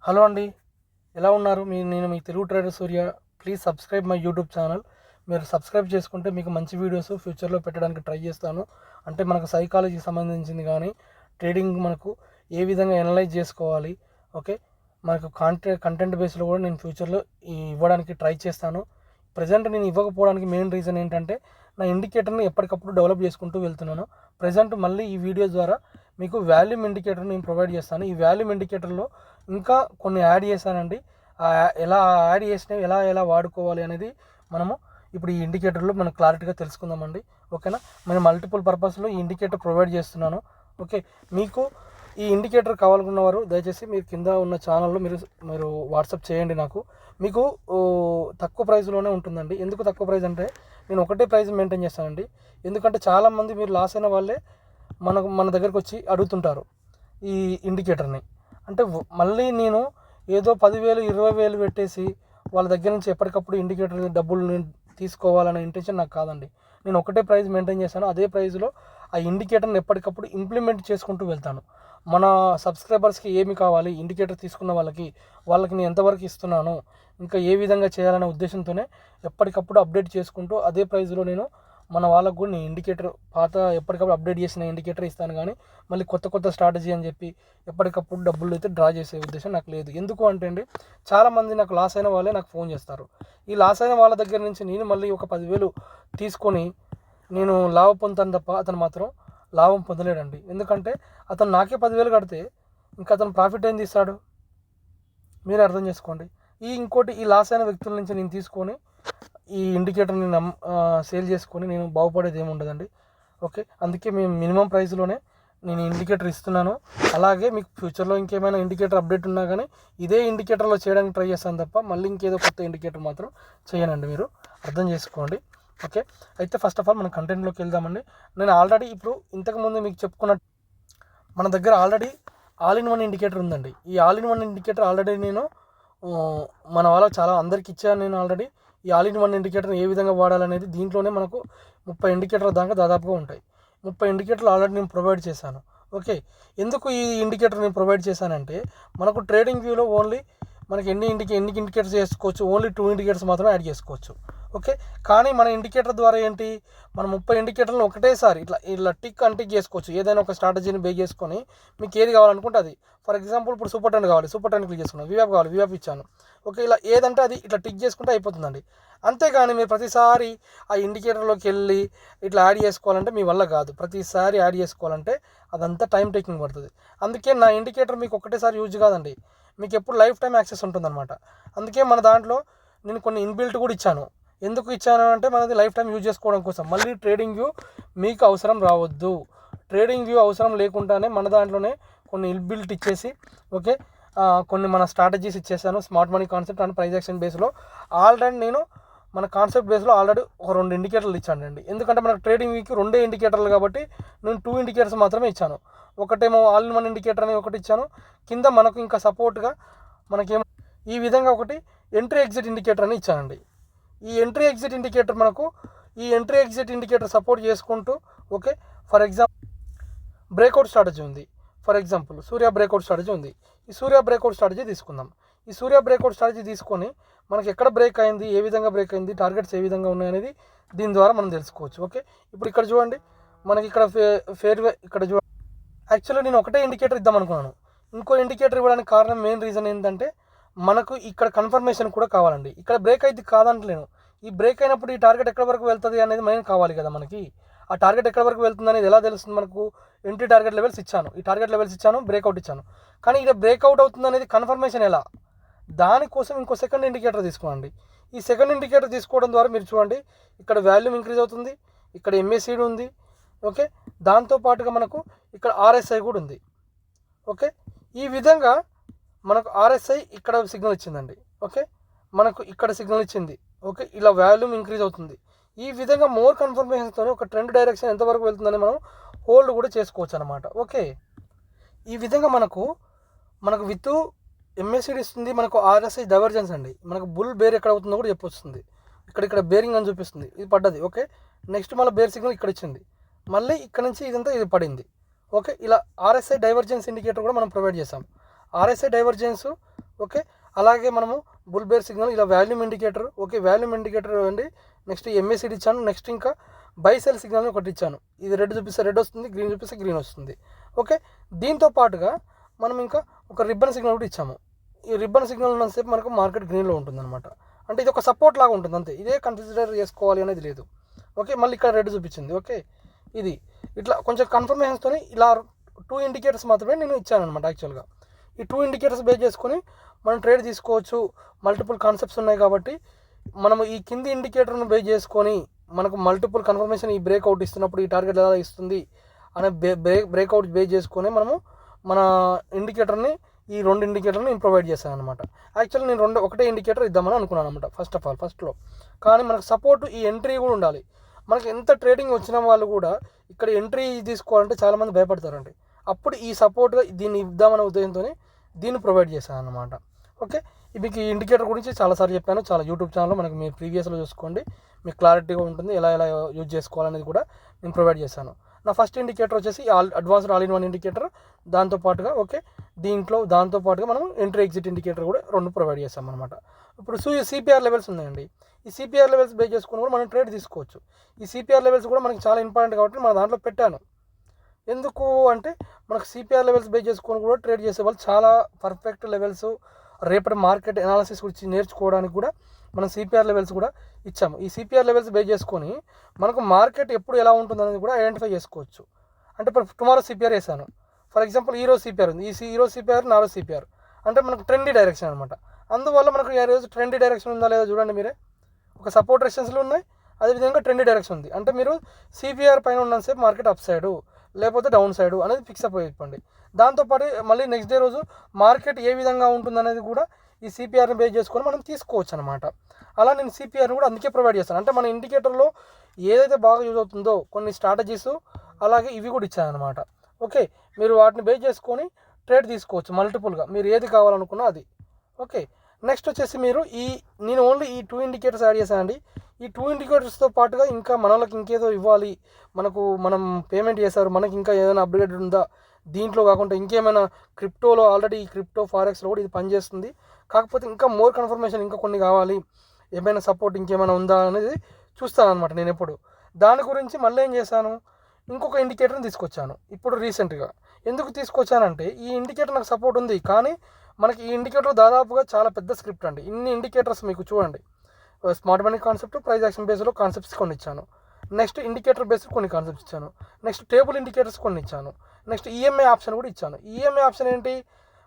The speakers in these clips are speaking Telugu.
హలో అండి, ఎలా ఉన్నారు? నేను మీ Telugu trader Surya. Please subscribe my YouTube channel. మీరు సబ్స్క్రైబ్ చేసుకుంటే మీకు మంచి వీడియోస్ ఫ్యూచర్లో పెట్టడానికి ట్రై చేస్తాను. అంటే మనకు సైకాలజీకి సంబంధించింది కానీ ట్రేడింగ్ మనకు ఏ విధంగా ఎనలైజ్ చేసుకోవాలి, ఓకే, మనకు కంటెంట్ బేస్లో కూడా నేను ఫ్యూచర్లో ఇవ్వడానికి ట్రై చేస్తాను. ప్రజెంట్ నేను ఇవ్వకపోవడానికి మెయిన్ రీజన్ ఏంటంటే నా ఇండికేటర్ని ఎప్పటికప్పుడు డెవలప్ చేసుకుంటూ వెళ్తున్నాను. ప్రజెంట్ మళ్ళీ ఈ వీడియో ద్వారా మీకు వాల్యూమ్ ఇండికేటర్ నేను ప్రొవైడ్ చేస్తాను. ఈ వాల్యూమ్ ఇండికేటర్లో ఇంకా కొన్ని యాడ్ చేశానండి. ఎలా యాడ్ చేసినవి ఎలా ఎలా వాడుకోవాలి అనేది మనము ఇప్పుడు ఈ ఇండికేటర్లో మనం క్లారిటీగా తెలుసుకుందామండి. ఓకేనా, నేను మల్టిపుల్ పర్పస్లో ఈ ఇండికేటర్ ప్రొవైడ్ చేస్తున్నాను. ఓకే, మీకు ఈ ఇండికేటర్ కావాలనుకున్న వారు దయచేసి మీరు కింద ఉన్న ఛానల్లో మీరు వాట్సాప్ చేయండి. నాకు మీకు తక్కువ ప్రైస్లోనే ఉంటుందండి. ఎందుకు తక్కువ ప్రైస్ అంటే నేను ఒకటే ప్రైస్ మెయింటైన్ చేస్తానండి. ఎందుకంటే చాలామంది మీరు లాస్ అయిన వాళ్ళే మన దగ్గరకు వచ్చి అడుగుతుంటారు ఈ ఇండికేటర్ని. అంటే మళ్ళీ నేను ఏదో 10,000 20,000 పెట్టేసి వాళ్ళ దగ్గర నుంచి ఎప్పటికప్పుడు ఇండికేటర్ డబ్బులు నేను తీసుకోవాలనే ఇంటెన్షన్ నాకు కాదండి. నేను ఒకటే ప్రైస్ మెయింటైన్ చేస్తాను. అదే ప్రైస్లో ఆ ఇండికేటర్ని ఎప్పటికప్పుడు ఇంప్లిమెంట్ చేసుకుంటూ వెళ్తాను. మన సబ్స్క్రైబర్స్కి ఏమి కావాలి, ఇండికేటర్ తీసుకున్న వాళ్ళకి నేను ఎంతవరకు ఇస్తున్నాను, ఇంకా ఏ విధంగా చేయాలనే ఉద్దేశంతోనే ఎప్పటికప్పుడు అప్డేట్ చేసుకుంటూ అదే ప్రైస్లో నేను మన వాళ్ళకు కూడా నేను ఇండికేటర్ ఎప్పటికప్పుడు అప్డేట్ చేసిన ఇండికేటర్ ఇస్తాను. కానీ మళ్ళీ కొత్త స్ట్రాటజీ అని చెప్పి ఎప్పటికప్పుడు డబ్బులు అయితే డ్రా చేసే ఉద్దేశం నాకు లేదు. ఎందుకు అంటే అండి, చాలామంది నాకు లాస్ అయిన వాళ్ళే నాకు ఫోన్ చేస్తారు. ఈ లాస్ అయిన వాళ్ళ దగ్గర నుంచి నేను మళ్ళీ ఒక 10,000 తీసుకొని నేను లాభం పొందుతాను తప్ప అతను మాత్రం లాభం పొందలేడండి. ఎందుకంటే అతను నాకే 10,000 కడితే ఇంకా అతను ప్రాఫిట్ ఏం తీస్తాడు, మీరే అర్థం చేసుకోండి. ఇంకోటి ఈ లాస్ అయిన వ్యక్తుల నుంచి నేను తీసుకొని ఈ ఇండికేటర్ని సేల్ చేసుకొని నేను బాగుపడేది ఏమి ఉండదండి. ఓకే, అందుకే మేము మినిమం ప్రైస్లోనే నేను ఇండికేటర్ ఇస్తున్నాను. అలాగే మీకు ఫ్యూచర్లో ఇంకేమైనా ఇండికేటర్ అప్డేట్ ఉన్నా కానీ ఇదే ఇండికేటర్లో చేయడానికి ట్రై చేస్తాను తప్ప మళ్ళీ ఇంకేదో కొత్త ఇండికేటర్ మాత్రం చేయనండి. మీరు అర్థం చేసుకోండి. ఓకే, అయితే ఫస్ట్ ఆఫ్ ఆల్ మన కంటెంట్లోకి వెళ్దామండి. నేను ఆల్రెడీ ఇప్పుడు ఇంతకుముందు మీకు చెప్పుకున్న మన దగ్గర already all in one indicator ఉందండి. ఈ all in one indicator already నేను మన వాళ్ళకి చాలా అందరికి ఇచ్చాను. నేను ఆల్రెడీ ఈ ఆల్ ఇన్ వన్ ఇండికేటర్ని ఏ విధంగా వాడాలనేది దీంట్లోనే మనకు 30 ఇండికేటర్ల దాకా దాదాపుగా ఉంటాయి. 30 ఇండికేటర్లు ఆల్రెడీ నేను ప్రొవైడ్ చేశాను. ఓకే, ఎందుకు ఈ ఇండికేటర్ నేను ప్రొవైడ్ చేశానంటే మనకు ట్రేడింగ్ వ్యూలో ఓన్లీ మనకి ఎన్ని ఇండికేటర్స్ చేసుకోవచ్చు, ఓన్లీ 2 ఇండికేటర్స్ మాత్రమే యాడ్ చేసుకోవచ్చు. ఓకే, కానీ మన ఇండికేటర్ ద్వారా ఏంటి, మనం 30 ఇండికేటర్లను ఒకటేసారి ఇట్లా టిక్ అన్టిక్ చేసుకోవచ్చు. ఏదైనా ఒక స్ట్రాటజీని బేస్ చేసుకొని మీకు ఏది కావాలనుకుంటే అది. ఫర్ ఎగ్జాంపుల్ ఇప్పుడు సూపర్ ట్రెండ్ కావాలి, సూపర్ ట్రెండ్ క్లిక్ చేసుకున్నాను. వివాప్ కావాలి, వివాప్ ఇచ్చాను. ఓకే, ఇలా ఏదంటే అది ఇట్లా టిక్ చేసుకుంటే అయిపోతుందండి. అంతేగాని మీరు ప్రతిసారి ఆ ఇండికేటర్లోకి వెళ్ళి ఇట్లా యాడ్ చేసుకోవాలంటే మీ వల్ల కాదు. ప్రతిసారి యాడ్ చేసుకోవాలంటే అదంతా టైం టేకింగ్ పడుతుంది. అందుకే నా ఇండికేటర్ మీకు ఒకటేసారి యూజ్ కాదండి, మీకు ఎప్పుడు లైఫ్ టైం యాక్సెస్ ఉంటుందన్నమాట. అందుకే మన దాంట్లో నేను కొన్ని ఇన్బిల్ట్ కూడా ఇచ్చాను. ఎందుకు ఇచ్చాను అంటే మనది లైఫ్ టైం యూజ్ చేసుకోవడం కోసం. మళ్ళీ ట్రేడింగ్ వ్యూ మీకు అవసరం రావద్దు. ట్రేడింగ్ వ్యూ అవసరం లేకుండానే మన దాంట్లోనే కొన్ని ఇన్బిల్ట్ ఇచ్చేసి, ఓకే, కొన్ని మన స్ట్రాటజీస్ ఇచ్చేసాను. Smart money concept and price action బేస్లో ఆల్రెడీ నేను మన కాన్సెప్ట్ బేస్లో ఆల్రెడీ ఒక 2 ఇండికేటర్లు ఇచ్చానండి. ఎందుకంటే మనకు ట్రేడింగ్ వీక్ 2 ఇండికేటర్లు కాబట్టి నేను 2 ఇండికేటర్స్ మాత్రమే ఇచ్చాను. ఒకటేమో ఆల్ ఇన్ వన్ ఇండికేటర్ అని ఒకటి ఇచ్చాను. కింద మనకు ఇంకా సపోర్ట్గా మనకేమో ఈ విధంగా ఒకటి ఎంట్రీ ఎగ్జిట్ ఇండికేటర్ అని ఇచ్చానండి. ఈ ఎంట్రీ ఎగ్జిట్ ఇండికేటర్ సపోర్ట్ చేసుకుంటూ, okay, for example breakout strategy ఉంది. For example Surya breakout strategy ఉంది. ఈ సూర్య బ్రేక్అవుట్ స్ట్రాటజీ తీసుకుందాం. ఈ సూర్య బ్రేక్అవుట్ స్ట్రాటజీ తీసుకొని మనకి ఎక్కడ బ్రేక్ అయింది, ఏ విధంగా బ్రేక్ అయింది, టార్గెట్స్ ఏ విధంగా ఉన్నాయనేది దీని ద్వారా మనం తెలుసుకోవచ్చు. ఓకే, ఇప్పుడు ఇక్కడ చూడండి, మనకి ఇక్కడ ఫేర్వే ఇక్కడ చూడండి. యాక్చువల్లీ నేను ఒకటే ఇండికేటర్ ఇద్దాం అనుకున్నాను. ఇంకో ఇండికేటర్ ఇవ్వడానికి కారణం మెయిన్ రీజన్ ఏంటంటే మనకు ఇక్కడ కన్ఫర్మేషన్ కూడా కావాలండి. ఇక్కడ బ్రేక్ అయితే కాదంటలేను. ఈ బ్రేక్ అయినప్పుడు ఈ టార్గెట్ ఎక్కడ వరకు వెళ్తుంది అనేది మెయిన్ కావాలి కదా మనకి. ఆ టార్గెట్ ఎక్కడ వరకు వెళ్తుంది అనేది ఎలా తెలుస్తుంది మనకు? ఎంట్రీ టార్గెట్ లెవెల్స్ ఇచ్చాను, ఈ టార్గెట్ లెవెల్స్ ఇచ్చాను, బ్రేక్అవుట్ ఇచ్చాను. కానీ ఇక్కడ బ్రేక్అవుట్ అవుతుంది అనేది కన్ఫర్మేషన్ ఎలా? దానికోసం ఇంకో సెకండ్ ఇండికేటర్ తీసుకోండి. ఈ సెకండ్ ఇండికేటర్ తీసుకోవడం ద్వారా మీరు చూడండి, ఇక్కడ వాల్యూమ్ ఇంక్రీజ్ అవుతుంది, ఇక్కడ ఎంఏసీడీ ఉంది. ఓకే, దాంతోపాటుగా మనకు ఇక్కడ ఆర్ఎస్ఐ కూడా ఉంది. ఓకే, ఈ విధంగా మనకు ఆర్ఎస్ఐ ఇక్కడ సిగ్నల్ ఇచ్చిందండి. ఓకే, మనకు ఇక్కడ సిగ్నల్ ఇచ్చింది. ఓకే, ఇలా వాల్యూమ్ ఇంక్రీజ్ అవుతుంది. ఈ విధంగా మోర్ కన్ఫర్మేషన్తో ఒక ట్రెండ్ డైరెక్షన్ ఎంతవరకు వెళ్తుందని మనం హోల్డ్ కూడా చేసుకోవచ్చు అనమాట. ఓకే, ఈ విధంగా మనకు విత్ ఎంఏసీడీ ఇస్తుంది, మనకు ఆర్ఎస్ఐ డైవర్జెన్స్ అండి. మనకు బుల్ బేర్ ఎక్కడ అవుతుందో కూడా చెప్పొస్తుంది. ఇక్కడ బేరింగ్ అని చూపిస్తుంది, ఇది పడ్డది. ఓకే, నెక్స్ట్ మళ్ళీ బేర్ సిగ్నల్ ఇక్కడ ఇచ్చింది, మళ్ళీ ఇక్కడ నుంచి ఇదంతా ఇది పడింది. ఓకే, ఇలా ఆర్ఎస్ఐ డైవర్జెన్స్ ఇండికేటర్ కూడా మనం ప్రొవైడ్ చేసాం. RSI divergence okay. అలాగే మనము బుల్ బేర్ సిగ్నల్, ఇలా volume indicator, okay. Volume indicator అండి. నెక్స్ట్ ఎంఏసిడి ఇచ్చాను. నెక్స్ట్ ఇంకా బై సెల్ సిగ్నల్ ఒకటి ఇచ్చాను. ఇది రెడ్ చూపిస్తే రెడ్ వస్తుంది, గ్రీన్ చూపిస్తే గ్రీన్ వస్తుంది, ఓకే. దీంతో పాటుగా మనం ఇంకా ఒక రిబ్బన్ సిగ్నల్ కూడా ఇచ్చాము. ఈ రిబ్బన్ సిగ్నల్ ఉన్నంతసేపు మనకు మార్కెట్ గ్రీన్లో ఉంటుంది అనమాట. అంటే ఇది ఒక సపోర్ట్ లాగా ఉంటుంది అంతే, ఇదే కన్సిడర్ చేసుకోవాలి అనేది లేదు, ఓకే. మళ్ళీ ఇక్కడ రెడ్ చూపించింది, ఓకే. ఇది ఇట్లా కొంచెం కన్ఫర్మేషన్స్తో ఇలా 2 ఇండికేటర్స్ మాత్రమే నేను ఇచ్చాను అనమాట. యాక్చువల్గా ఈ 2 ఇండికేటర్స్ బేస్ చేసుకొని మనం ట్రేడ్ తీసుకోవచ్చు. మల్టిపుల్ కాన్సెప్ట్స్ ఉన్నాయి కాబట్టి మనము ఈ కింది ఇండికేటర్ను బేస్ చేసుకొని మనకు మల్టిపుల్ కన్ఫర్మేషన్ ఈ బ్రేక్అవుట్ ఇస్తున్నప్పుడు ఈ టార్గెట్ ఎలా ఇస్తుంది అనే బ్రేక్అవుట్ బేస్ చేసుకొని మనము మన ఇండికేటర్ని, ఈ 2 ఇండికేటర్ని నేను ప్రొవైడ్ చేశాను అనమాట. యాక్చువల్లీ నేను ఒకటే ఇండికేటర్ ఇద్దామని అనుకున్నాను అనమాట ఫస్ట్లో. కానీ మనకు సపోర్ట్ ఈ ఎంట్రీ కూడా ఉండాలి. మనకి ఎంత ట్రేడింగ్ వచ్చిన వాళ్ళు కూడా ఇక్కడ ఎంట్రీ తీసుకోవాలంటే చాలామంది భయపడతారండి. అప్పుడు ఈ సపోర్ట్గా దీన్ని ఇద్దామనే ఉద్దేశంతో దీన్ని ప్రొవైడ్ చేశాను అనమాట, ఓకే. మీకు ఈ ఇండికేటర్ గురించి చాలాసార్లు చెప్పాను, చాలా యూట్యూబ్ ఛానల్లో మనకి మీరు ప్రీవియస్లో చూసుకోండి, మీకు క్లారిటీగా ఉంటుంది ఎలా యూజ్ చేసుకోవాలనేది కూడా నేను ప్రొవైడ్ చేశాను. నా ఫస్ట్ ఇండికేటర్ వచ్చేసి advanced all in one indicator, దాంతోపాటుగా ఓకే దాంతోపాటుగా మనం ఎంట్రీ ఎగ్జిట్ ఇండికేటర్ కూడా 2 ప్రొవైడ్ చేస్తాం అనమాట. ఇప్పుడు సిపిఆర్ లెవెల్స్ ఉన్నాయండి. ఈ సిపిఆర్ లెవెల్స్ బేస్ చేసుకుని కూడా మనం ట్రేడ్ తీసుకోవచ్చు. ఈ సిపిఆర్ లెవెల్స్ కూడా మనకి చాలా ఇంపార్టెంట్ కాబట్టి మన దాంట్లో పెట్టాను. ఎందుకు అంటే మనకు సిపిఆర్ లెవెల్స్ బేస్ చేసుకొని కూడా ట్రేడ్ చేసే వాళ్ళు చాలా పర్ఫెక్ట్ లెవెల్స్, రేపటి మార్కెట్ అనాలిసిస్ గురించి నేర్చుకోవడానికి కూడా మనం సిపిఆర్ లెవెల్స్ కూడా ఇచ్చాము. ఈ సిపిఆర్ లెవెల్స్ బేస్ చేసుకొని మనకు మార్కెట్ ఎప్పుడు ఎలా ఉంటుందనేది కూడా ఐడెంటిఫై చేసుకోవచ్చు. అంటే ఇప్పుడు టుమారో సిపిఆర్ వేసాను, ఫర్ ఎగ్జాంపుల్ ఈరోజు సిపిఆర్ ఉంది, ఈరోజు సిపిఆర్ నాలుగు సిపిఆర్ అంటే మనకు ట్రెండీ డైరెక్షన్ అనమాట. అందువల్ల మనకు ఈ రోజు ట్రెండీ డైరెక్షన్ ఉందా లేదా చూడండి మీరే. ఒక సపోర్ట్ రెసిస్టెన్స్లు ఉన్నాయి, అదేవిధంగా ట్రెండీ డైరెక్షన్ ఉంది. అంటే మీరు సిపిఆర్ పైన ఉన్నంతసేపు మార్కెట్ అప్ సైడు లేకపోతే డౌన్ సైడు అనేది ఫిక్స్ అప్ అయిపోండి. దాంతోపాటు మళ్ళీ నెక్స్ట్ డే రోజు మార్కెట్ ఏ విధంగా ఉంటుందనేది కూడా ఈ సిపిఆర్ని బేస్ చేసుకొని మనం తీసుకోవచ్చు అనమాట. అలా నేను సిపిఆర్ని కూడా అందుకే ప్రొవైడ్ చేస్తాను. అంటే మన ఇండికేటర్లో ఏదైతే బాగా యూజ్ అవుతుందో కొన్ని స్ట్రాటజీస్ అలాగే ఇవి కూడా ఇచ్చాను అనమాట, ఓకే. మీరు వాటిని బేస్ చేసుకొని ట్రేడ్ తీసుకోవచ్చు మల్టిపుల్గా, మీరు ఏది కావాలనుకున్నా అది, ఓకే. నెక్స్ట్ వచ్చేసి నేను ఓన్లీ ఈ 2 ఇండికేటర్స్ యాడ్ చేశానండి. ఈ 2 ఇండికేటర్స్తో పాటుగా ఇంకా మనకి ఇంకేదో ఇవ్వాలి, మనం పేమెంట్ చేశారు, మనకి ఇంకా ఏదైనా అప్గ్రేడ్ ఉందా దీంట్లో కాకుండా ఇంకేమైనా క్రిప్టోలో, ఆల్రెడీ ఈ క్రిప్టో ఫారెక్స్లో కూడా ఇది పనిచేస్తుంది, కాకపోతే ఇంకా మోర్ కన్ఫర్మేషన్ ఇంకా కొన్ని కావాలి, ఏమైనా సపోర్ట్ ఇంకేమైనా ఉందా అనేది చూస్తాను అనమాట నేను ఎప్పుడు. దాని గురించి మళ్ళీ ఏం చేశాను, ఇంకొక ఇండికేటర్ని తీసుకొచ్చాను ఇప్పుడు రీసెంట్గా. ఎందుకు తీసుకొచ్చానంటే ఈ ఇండికేటర్ నాకు సపోర్ట్ ఉంది, కానీ మనకి ఈ ఇండికేటర్ దాదాపుగా చాలా పెద్ద స్క్రిప్ట్ అండి. ఇన్ని ఇండికేటర్స్ మీకు చూడండి, smart money concept, price action బేస్లో కాన్సెప్ట్స్ కొన్ని ఇచ్చాను, నెక్స్ట్ ఇండికేటర్ బేస్డ్ కొన్ని కాన్సెప్ట్స్ ఇచ్చాను, నెక్స్ట్ టేబుల్ ఇండికేటర్స్ కొన్ని ఇచ్చాను, నెక్స్ట్ ఈఎంఐ ఆప్షన్ కూడా ఇచ్చాను. ఈఎంఐ ఆప్షన్ ఏంటి,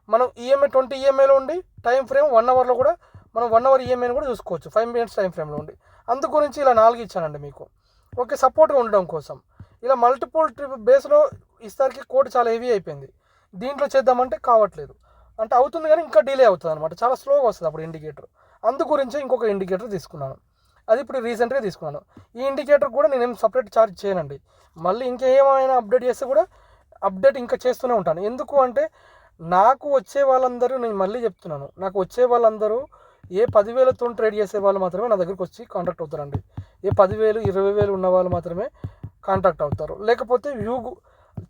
మనం ఈఎంఐ 20 ఈఎంఐలో ఉండి టైం ఫ్రేమ్ 1 అవర్లో కూడా మనం 1 అవర్ ఈఎంఐని కూడా చూసుకోవచ్చు, 5 మినిట్స్ టైం ఫ్రేమ్లో ఉండి. అందు గురించి ఇలా 4 ఇచ్చానండి మీకు, ఓకే. సపోర్ట్గా ఉండడం కోసం ఇలా మల్టిపుల్ బేస్లో ఇస్తారికి కోడ్ చాలా హెవీ అయిపోయింది. దీంట్లో చేద్దామంటే కావట్లేదు, అంటే అవుతుంది కానీ ఇంకా డిలే అవుతుంది అనమాట, చాలా స్లోగా వస్తుంది అప్పుడు ఇండికేటర్. అందు గురించి ఇంకొక ఇండికేటర్ తీసుకున్నాను, అది ఇప్పుడు రీసెంట్గా తీసుకున్నాను. ఈ ఇండికేటర్ కూడా నేనేం సపరేట్ ఛార్జ్ చేయనండి, మళ్ళీ ఇంకేమైనా అప్డేట్ చేస్తే కూడా అప్డేట్ ఇంకా చేస్తూనే ఉంటాను. ఎందుకు అంటే నాకు వచ్చే వాళ్ళందరూ, నేను మళ్ళీ చెప్తున్నాను, నాకు వచ్చే వాళ్ళందరూ ఏ 10,000తో ట్రేడ్ చేసే వాళ్ళు మాత్రమే నా దగ్గరికి వచ్చి కాంటాక్ట్ అవుతారండి. ఏ 10,000 20,000 ఉన్న వాళ్ళు మాత్రమే కాంటాక్ట్ అవుతారు, లేకపోతే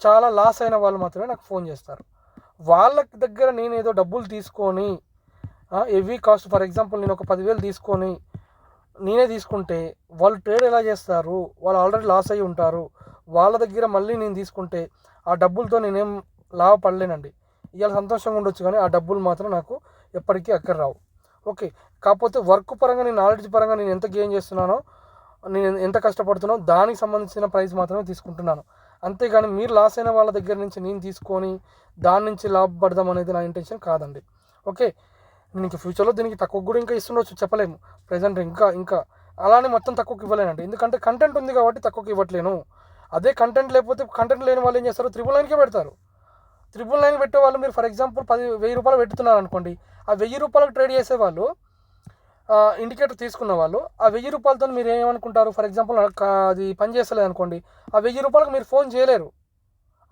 చాలా లాస్ అయిన వాళ్ళు మాత్రమే నాకు ఫోన్ చేస్తారు. వాళ్ళ దగ్గర నేను ఏదో డబ్బులు తీసుకొని హెవీ కాస్ట్, ఫర్ ఎగ్జాంపుల్ నేను ఒక 10,000 తీసుకొని నేనే తీసుకుంటే వాళ్ళు ట్రేడ్ ఎలా చేస్తారు, వాళ్ళు ఆల్రెడీ లాస్ అయ్యి ఉంటారు, వాళ్ళ దగ్గర మళ్ళీ నేను తీసుకుంటే ఆ డబ్బులతో నేనేం లాభపడలేనండి. ఇవాళ సంతోషంగా ఉండొచ్చు కానీ ఆ డబ్బులు మాత్రం నాకు ఎప్పటికీ అక్కర రావు, ఓకే. కాకపోతే వర్క్ పరంగా, నేను నాలెడ్జ్ పరంగా నేను ఎంత గెయిన్ చేస్తున్నానో, నేను ఎంత కష్టపడుతున్నానో దానికి సంబంధించిన ప్రైస్ మాత్రమే తీసుకుంటున్నాను. అంతేగాని మీరు లాస్ అయిన వాళ్ళ దగ్గర నుంచి నేను తీసుకొని దాని నుంచి లాభపడదాం అనేది నా ఇంటెన్షన్ కాదండి, ఓకే. నేను ఇంకా ఫ్యూచర్లో దీనికి తక్కువ కూడా ఇంకా ఇస్తుండొచ్చు, చెప్పలేము. ప్రజెంట్ ఇంకా అలానే మొత్తం తక్కువకి ఇవ్వలేనండి, ఎందుకంటే కంటెంట్ ఉంది కాబట్టి తక్కువకి ఇవ్వట్లేను. అదే కంటెంట్ లేకపోతే, కంటెంట్ లేని వాళ్ళు ఏం చేస్తారు, 999కే పెడతారు. 999 పెట్టే వాళ్ళు మీరు ఫర్ ఎగ్జాంపుల్ 10,000 రూపాయలు పెడుతున్నారు అనుకోండి, ఆ 1,000 రూపాయలకు ట్రేడ్ చేసేవాళ్ళు, ఇండికేటర్ తీసుకున్న వాళ్ళు ఆ 1,000 రూపాయలతో మీరు ఏమనుకుంటారు, ఫర్ ఎగ్జాంపుల్ అది పని చేస్తలేదు అనుకోండి, ఆ 1,000 రూపాయలకు మీరు ఫోన్ చేయలేరు,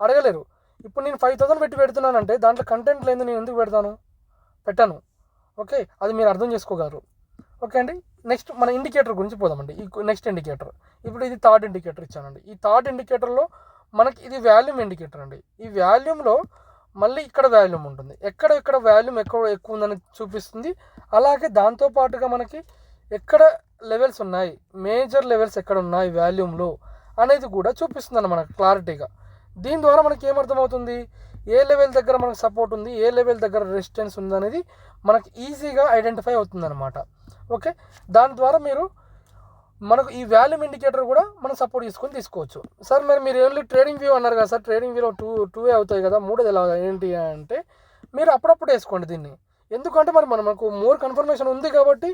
అడగలేరు. ఇప్పుడు నేను 5,000 పెట్టి పెడుతున్నానంటే దాంట్లో కంటెంట్ లేదు, నేను ఎందుకు పెట్టాను, ఓకే. అది మీరు అర్థం చేసుకోగలరు, ఓకే అండి. నెక్స్ట్ మన ఇండికేటర్ గురించి పోదామండి. ఈ నెక్స్ట్ ఇండికేటర్, ఇప్పుడు ఇది థర్డ్ ఇండికేటర్ ఇచ్చానండి. ఈ థర్డ్ ఇండికేటర్లో మనకి ఇది వాల్యూమ్ ఇండికేటర్ అండి. ఈ వాల్యూమ్లో మళ్ళీ ఇక్కడ వాల్యూమ్ ఉంటుంది, ఎక్కడ వాల్యూమ్ ఎక్కువ ఉందని చూపిస్తుంది. అలాగే దాంతోపాటుగా మనకి ఎక్కడ లెవెల్స్ ఉన్నాయి, మేజర్ లెవెల్స్ ఎక్కడ ఉన్నాయి వాల్యూమ్లో అనేది కూడా చూపిస్తుంది అన్నమాట క్లారిటీగా. దీని ద్వారా మనకి ఏమర్థమవుతుంది, ఏ లెవెల్ దగ్గర మనకు సపోర్ట్ ఉంది, ఏ లెవెల్ దగ్గర రెసిస్టెన్స్ ఉంది అనేది మనకి ఈజీగా ఐడెంటిఫై అవుతుంది అనమాట. ఓకే, దాని ద్వారా మీరు మనకు ఈ వాల్యూమ్ ఇండికేటర్ కూడా మనం సపోర్ట్ చేసుకొని తీసుకోవచ్చు. సార్ మీరు ఓన్లీ ట్రేడింగ్ వ్యూ అన్నారు కదా సార్, ట్రేడింగ్ వ్యూలో టూ అవుతాయి కదా, మూడోది ఎలా ఏంటి అంటే మీరు అప్పుడప్పుడు వేసుకోండి దీన్ని. ఎందుకంటే మనకు మోర్ కన్ఫర్మేషన్ ఉంది కాబట్టి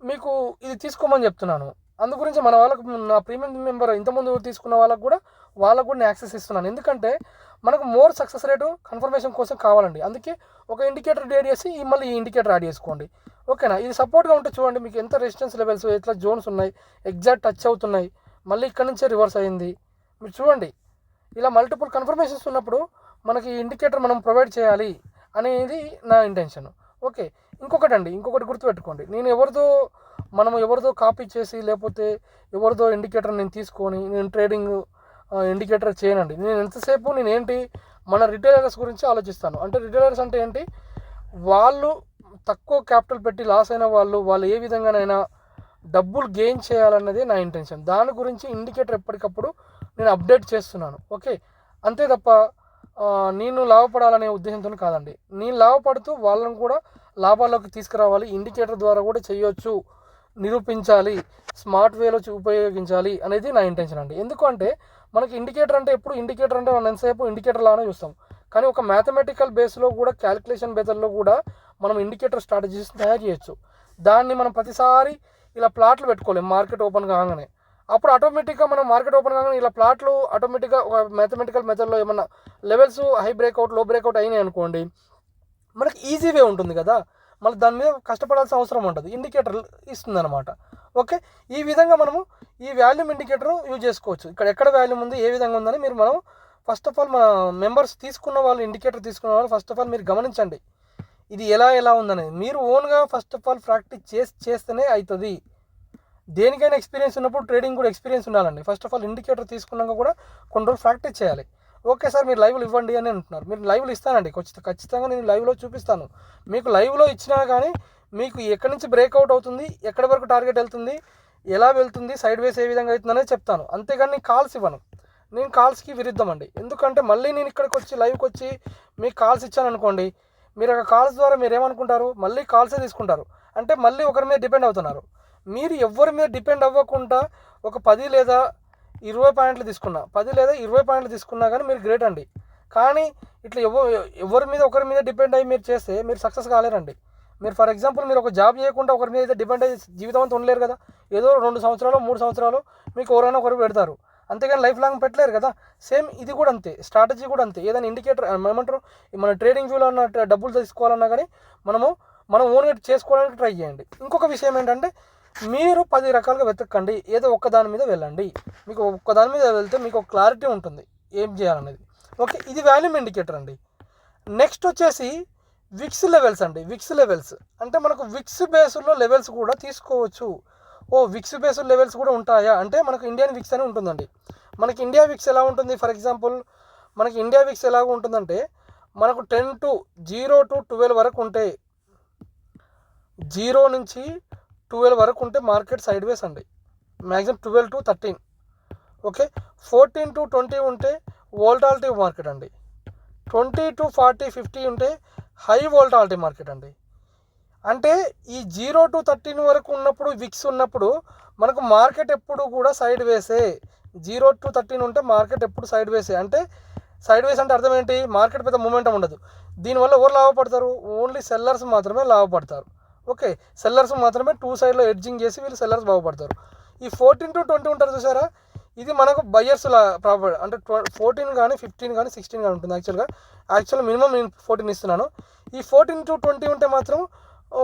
మీకు ఇది తీసుకోమని చెప్తున్నాను. అందు గురించి మన వాళ్ళకు, నా ప్రీమియం మెంబర్ ఇంతకుముందు తీసుకున్న వాళ్ళకు కూడా నేను యాక్సెస్ ఇస్తున్నాను. ఎందుకంటే మనకు మోర్ సక్సెస్ రేటు కన్ఫర్మేషన్ కోసం కావాలండి. అందుకే ఒక ఇండికేటర్ యాడ్ చేసి మళ్ళీ ఈ ఇండికేటర్ యాడ్ చేసుకోండి. ఓకేనా, ఇది సపోర్ట్గా ఉంటే చూడండి మీకు ఎంత రెసిస్టెన్స్ లెవెల్స్, ఎట్లా జోన్స్ ఉన్నాయి, ఎగ్జాక్ట్ టచ్ అవుతున్నాయి, మళ్ళీ ఇక్కడ నుంచే రివర్స్ అయింది. మీరు చూడండి, ఇలా మల్టిపుల్ కన్ఫర్మేషన్స్ ఉన్నప్పుడు మనకి ఇండికేటర్ మనం ప్రొవైడ్ చేయాలి అనేది నా ఇంటెన్షన్. ఓకే, ఇంకొకటి గుర్తుపెట్టుకోండి, మనం ఎవరిదో కాపీ చేసి లేకపోతే ఎవరిదో ఇండికేటర్ నేను తీసుకొని నేను ట్రేడింగ్ ఇండికేటర్ చేయనండి. నేను మన రిటైలర్స్ గురించి ఆలోచిస్తాను. అంటే రిటైలర్స్ అంటే ఏంటి, వాళ్ళు తక్కువ క్యాపిటల్ పెట్టి లాస్ అయిన వాళ్ళు ఏ విధంగానైనా డబ్బులు గెయిన్ చేయాలన్నదే నా ఇంటెన్షన్. దాని గురించి ఇండికేటర్ ఎప్పటికప్పుడు నేను అప్డేట్ చేస్తున్నాను. ఓకే, అంతే తప్ప నేను లాభపడాలనే ఉద్దేశంతో కాదండి. నేను లాభపడుతూ వాళ్ళని కూడా లాభాల్లోకి తీసుకురావాలి, ఇండికేటర్ ద్వారా కూడా చేయొచ్చు, నిరూపించాలి, స్మార్ట్ వేలో ఉపయోగించాలి అనేది నా ఇంటెన్షన్ అండి. ఎందుకంటే మనకి ఇండికేటర్ అంటే మనం ఎంతసేపు ఇండికేటర్ లాగానే చూస్తాం. కానీ ఒక మ్యాథమెటికల్ బేస్లో కూడా, క్యాలిక్యులేషన్ బేస్లో కూడా మనం ఇండికేటర్ స్ట్రాటజీస్ తయారు చేయొచ్చు. దాన్ని మనం ప్రతిసారి ఇలా ప్లాట్లు పెట్టుకోలేం. మార్కెట్ ఓపెన్ కాగానే అప్పుడు ఆటోమేటిక్గా మనం మార్కెట్ ఓపెన్ కాగానే ఇలా ప్లాట్లు ఆటోమేటిక్గా ఒక మ్యాథమెటికల్ మెథడ్లో ఏమన్నా లెవెల్స్ హై బ్రేక్అవుట్, లో బ్రేక్అవుట్ అయినాయి అనుకోండి, మనకి ఈజీ వే ఉంటుంది కదా, మళ్ళీ దాని మీద కష్టపడాల్సిన అవసరం ఉంటుంది, ఇండికేటర్ ఇస్తుంది అనమాట. ఓకే, ఈ విధంగా మనము ఈ వాల్యూమ్ ఇండికేటర్ యూజ్ చేసుకోవచ్చు. ఎక్కడ వాల్యూమ్ ఉంది, ఏ విధంగా ఉందని మనం ఫస్ట్ ఆఫ్ ఆల్ మన మెంబర్స్ తీసుకున్న వాళ్ళు, ఇండికేటర్ తీసుకున్న వాళ్ళు ఫస్ట్ ఆఫ్ ఆల్ మీరు గమనించండి ఇది ఎలా ఉందనేది. మీరు ఓన్గా ఫస్ట్ ఆఫ్ ఆల్ ప్రాక్టీస్ చేస్తేనే అవుతుంది. దేనికైనా ఎక్స్పీరియన్స్ ఉన్నప్పుడు ట్రేడింగ్ కూడా ఎక్స్పీరియన్స్ ఉండాలండి. ఫస్ట్ ఆఫ్ ఆల్ ఇండికేటర్ తీసుకున్నాక కూడా కొన్ని రోజులు ప్రాక్టీస్ చేయాలి. ఓకే సార్, మీరు లైవ్లు ఇవ్వండి అని అంటున్నారు. మీరు లైవ్లు ఇస్తానండి, ఖచ్చితంగా నేను లైవ్లో చూపిస్తాను. మీకు లైవ్లో ఇచ్చినా కానీ మీకు ఎక్కడి నుంచి బ్రేక్అవుట్ అవుతుంది, ఎక్కడి వరకు టార్గెట్ వెళ్తుంది, ఎలా వెళ్తుంది, సైడ్ వేస్ ఏ విధంగా అవుతుంది అనేది చెప్తాను. అంతేగాని నేను కాల్స్ ఇవ్వను. నేను కాల్స్కి విరుద్ధం అండి. ఎందుకంటే మళ్ళీ నేను ఇక్కడికి వచ్చి లైవ్కి వచ్చి మీకు కాల్స్ ఇచ్చాను అనుకోండి, మీరు ఆ కాల్స్ ద్వారా మీరు ఏమనుకుంటారు, మళ్ళీ కాల్సే తీసుకుంటారు. అంటే మళ్ళీ ఒకరి మీద డిపెండ్ అవుతున్నారు. మీరు ఎవరి మీద డిపెండ్ అవ్వకుండా ఒక 10 లేదా 20 పాయింట్లు తీసుకున్నా, 10 లేదా 20 పాయింట్లు తీసుకున్నా కానీ మీరు గ్రేట్ అండి. కానీ ఇట్లా ఒకరి మీద డిపెండ్ అయ్యి మీరు చేస్తే మీరు సక్సెస్ కాలేరండి. మీరు ఫర్ ఎగ్జాంపుల్ మీరు ఒక జాబ్ చేయకుండా ఒకరి మీద అయితే డిపెండ్ అయ్యి జీవితం అంతా ఉండలేరు కదా. ఏదో 2 సంవత్సరాలు 3 సంవత్సరాలు మీకు ఎవరైనా ఒకరు పెడతారు, అంతేగాని లైఫ్ లాంగ్ పెట్టలేరు కదా. సేమ్ ఇది కూడా అంతే, స్ట్రాటజీ కూడా అంతే. ఏదైనా ఇండికేటర్ ఏమంటారు, మన ట్రేడింగ్ వ్యూలో ఉన్న డబ్బులు తీసుకోవాలన్నా కానీ మనం ఓన్గా చేసుకోవడానికి ట్రై చేయండి. ఇంకొక విషయం ఏంటంటే మీరు 10 రకాలుగా వెతకండి, ఏదో ఒక్క దాని మీద వెళ్ళండి. మీకు ఒక్క దాని మీద వెళ్తే మీకు ఒక క్లారిటీ ఉంటుంది ఏం చేయాలనేది. ఓకే, ఇది వాల్యూమ్ ఇండికేటర్ అండి. నెక్స్ట్ వచ్చేసి విక్స్ లెవెల్స్ అండి. విక్స్ లెవెల్స్ అంటే మనకు విక్స్ బేస్లో లెవెల్స్ కూడా తీసుకోవచ్చు. విక్స్ బేస్డ్ లెవెల్స్ కూడా ఉంటాయా అంటే మనకు ఇండియన్ విక్స్ అని ఉంటుందండి. మనకి ఇండియా విక్స్ ఎలా ఉంటుంది, ఫర్ ఎగ్జాంపుల్ మనకి ఇండియా విక్స్ ఎలాగ ఉంటుందంటే మనకు 0 to 12 వరకు ఉంటే, 0 నుంచి 12 వరకు ఉంటే మార్కెట్ సైడ్ వేస్ అండి. Maximum 12 to 13. ఓకే, 14 to 20 ఉంటే వోల్టాలిటీ మార్కెట్ అండి. 20 to 40, 50 ఉంటే హై వోల్టాలిటీ మార్కెట్ అండి. అంటే ఈ 0 to 13 వరకు ఉన్నప్పుడు విక్స్ ఉన్నప్పుడు మనకు మార్కెట్ ఎప్పుడు కూడా సైడ్ వేసే. 0 to 13 ఉంటే మార్కెట్ ఎప్పుడు సైడ్ వేసే. అంటే సైడ్ వేస్ అంటే అర్థం ఏంటి, మార్కెట్ పెద్ద మూమెంటం ఉండదు. దీనివల్ల ఎవరు లాభపడతారు, ఓన్లీ సెల్లర్స్ మాత్రమే లాభపడతారు. ఓకే, సెల్లర్స్ మాత్రమే 2 సైడ్లో ఎడ్జింగ్ చేసి వీళ్ళు సెల్లర్స్ బాగుపడతారు. ఈ 14 to 20 ఉంటారు చూసారా, ఇది మనకు బయ్యర్స్ ప్రాపర్. అంటే 14 కానీ 15 కానీ 16 కానీ ఉంటుంది. యాక్చువల్గా మినిమం నేను 14 ఇస్తున్నాను. ఈ 14 to 20 ఉంటే మాత్రం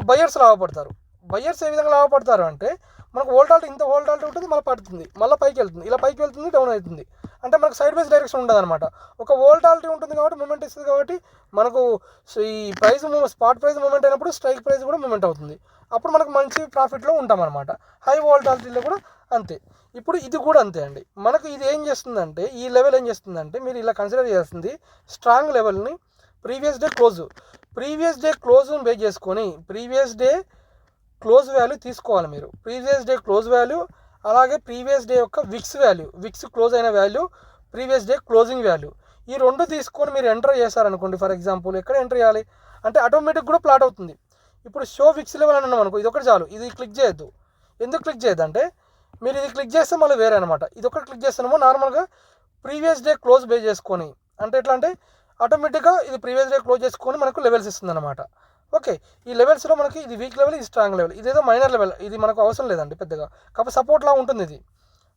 బయ్యర్స్ లాభపడతారు. బయ్యర్స్ ఏ విధంగా లాభపడతారు అంటే మనకు వోల్టాలిటీ ఇంత వోల్టాలిటీ ఉంటుంది, మళ్ళీ పడుతుంది, మళ్ళీ పైకి వెళ్తుంది, ఇలా పైకి వెళ్తుంది, డౌన్ అవుతుంది. అంటే మనకు సైడ్ వేస్ డైరెక్షన్ ఉండదు అనమాట. ఒక వోల్టాలిటీ ఉంటుంది కాబట్టి మూమెంట్ ఇస్తుంది. కాబట్టి మనకు ఈ ప్రైస్ స్పాట్ ప్రైస్ మూమెంట్ అయినప్పుడు స్ట్రైక్ ప్రైస్ కూడా మూమెంట్ అవుతుంది. అప్పుడు మనకు మంచి ప్రాఫిట్లో ఉంటాం అనమాట. హై వోల్టాలిటీలో కూడా అంతే. ఇప్పుడు ఇది కూడా అంతే అండి. మనకు ఇది ఏం చేస్తుందంటే, ఈ లెవెల్ ఏం చేస్తుందంటే మీరు ఇలా కన్సిడర్ చేస్తుంది స్ట్రాంగ్ లెవెల్ని ప్రీవియస్ డే క్లోజ్ని బేస్ చేసుకొని ప్రీవియస్ డే క్లోజ్ వాల్యూ తీసుకోవాలి మీరు. ప్రీవియస్ డే క్లోజ్ వాల్యూ అలాగే ప్రీవియస్ డే యొక్క విక్స్ క్లోజ్ అయిన value, previous day closing value, ఈ రెండు తీసుకొని మీరు ఎంటర్ చేశారనుకోండి. ఫర్ ఎగ్జాంపుల్ ఎక్కడ ఎంటర్ చేయాలి అంటే ఆటోమేటిక్ కూడా ప్లాట్ అవుతుంది. ఇప్పుడు షో విక్స్ లెవెల్ అని అన్నాం అనుకో, ఇది ఒకటి చాలు. ఇది క్లిక్ చేయొద్దు. ఎందుకు క్లిక్ చేయొద్దు అంటే మీరు ఇది క్లిక్ చేస్తే మళ్ళీ వేరే అనమాట. ఇది ఒకటి క్లిక్ చేస్తానేమో నార్మల్గా ప్రీవియస్ డే క్లోజ్ బేస్ చేసుకొని, అంటే ఎట్లా అంటే ఆటోమేటిక్గా ఇది ప్రీవియస్ డే క్లోజ్ చేసుకొని మనకు లెవెల్స్ ఇస్తుంది అనమాట. ఓకే, ఈ లెవెల్స్లో మనకి ఇది వీక్ లెవెల్, ఇది స్ట్రాంగ్ లెవెల్, ఇదేదో మైనర్ లెవెల్, ఇది మనకు అవసరం లేదండి పెద్దగా, కాకపోతే సపోర్ట్లా ఉంటుంది. ఇది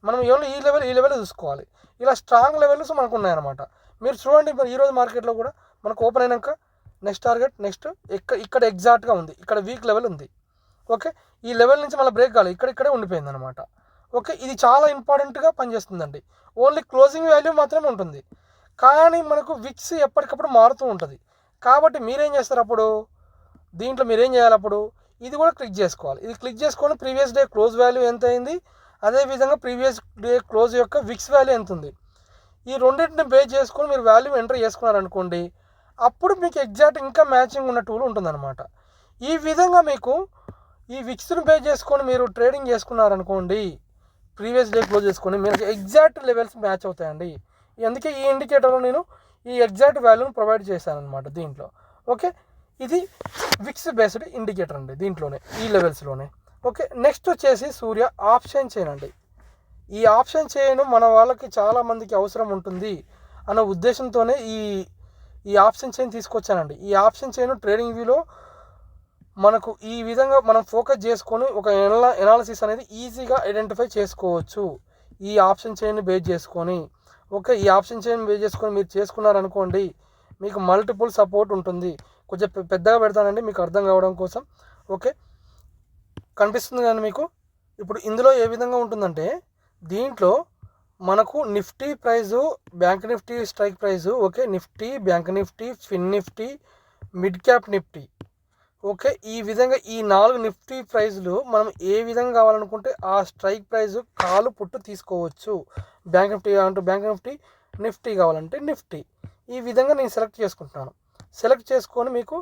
మనం ఓన్లీ ఈ లెవెల్ చూసుకోవాలి. ఇలా స్ట్రాంగ్ లెవెల్స్ మనకు ఉన్నాయన్నమాట. మీరు చూడండి, మరి ఈరోజు మార్కెట్లో కూడా మనకు ఓపెన్ అయినాక నెక్స్ట్ టార్గెట్ ఇక్కడ ఎగ్జాక్ట్గా ఉంది, ఇక్కడ వీక్ లెవెల్ ఉంది. ఓకే, ఈ లెవెల్ నుంచి మళ్ళీ బ్రేక్ కాలేదు, ఇక్కడే ఉండిపోయింది అనమాట. ఓకే, ఇది చాలా ఇంపార్టెంట్గా పనిచేస్తుందండి. ఓన్లీ క్లోజింగ్ వాల్యూ మాత్రమే ఉంటుంది, కానీ మనకు విక్స్ ఎప్పటికప్పుడు మారుతూ ఉంటుంది. కాబట్టి మీరేం చేస్తారు అప్పుడు, దీంట్లో మీరేం చేయాలి అప్పుడు, ఇది కూడా క్లిక్ చేసుకోవాలి. ఇది క్లిక్ చేసుకొని ప్రీవియస్ డే క్లోజ్ వాల్యూ ఎంత అయింది, అదేవిధంగా ప్రీవియస్ డే క్లోజ్ యొక్క విక్స్ వాల్యూ ఎంత ఉంది, ఈ రెండింటిని బేస్ చేసుకొని మీరు వాల్యూ ఎంటర్ చేసుకున్నారనుకోండి, అప్పుడు మీకు ఎగ్జాక్ట్ ఇంకా మ్యాచింగ్ ఉన్న టూల్ ఉంటుందన్నమాట. ఈ విధంగా మీకు ఈ విక్స్ని బేస్ చేసుకొని మీరు ట్రేడింగ్ చేసుకున్నారనుకోండి, ప్రీవియస్ డే క్లోజ్ చేసుకొని మీకు ఎగ్జాక్ట్ లెవెల్స్ మ్యాచ్ అవుతాయండి. అందుకే ఈ ఇండికేటర్లో నేను ఈ ఎగ్జాక్ట్ వాల్యూని ప్రొవైడ్ చేశాను అనమాట దీంట్లో. ఓకే, ఇది విక్స్ బేస్డ్ ఇండికేటర్ అండి దీంట్లోనే, ఈ లెవెల్స్లోనే. ఓకే, నెక్స్ట్ వచ్చేసి సూర్య ఆప్షన్ చైన్ అండి. ఈ ఆప్షన్ చైన్ మన వాళ్ళకి చాలామందికి అవసరం ఉంటుంది అన్న ఉద్దేశంతోనే ఈ ఆప్షన్ చైన్ తీసుకొచ్చానండి. ఈ ఆప్షన్ చైన్ ట్రేడింగ్ వ్యూలో మనకు ఈ విధంగా మనం ఫోకస్ చేసుకొని ఒక ఎనాలిసిస్ అనేది ఈజీగా ఐడెంటిఫై చేసుకోవచ్చు ఈ ఆప్షన్ చైన్ని బేస్ చేసుకొని. ఓకే, ఈ ఆప్షన్ చైన్ బేస్ చేసుకొని మీరు చేసుకున్నారనుకోండి, మీకు మల్టిపుల్ సపోర్ట్ ఉంటుంది. కొంచెం పెద్దగా పెడతానండి మీకు అర్థం కావడం కోసం. ఓకే, కనిపిస్తుంది కానీ మీకు ఇప్పుడు ఇందులో ఏ విధంగా ఉంటుందంటే, దీంట్లో మనకు Nifty price, bank Nifty strike price, okay, Nifty, bank Nifty, fin Nifty, mid cap Nifty, okay, ఈ విధంగా ఈ 4 నిఫ్టీ ప్రైజులు మనం ఏ విధంగా కావాలనుకుంటే ఆ స్ట్రైక్ ప్రైజు కాలు పుట్టు తీసుకోవచ్చు. బ్యాంక్ నిఫ్టీ కావాలంటే బ్యాంక్ నిఫ్టీ కావాలంటే నిఫ్టీ, ఈ విధంగా నేను సెలెక్ట్ చేసుకుంటున్నాను. సెలెక్ట్ చేసుకొని మీకు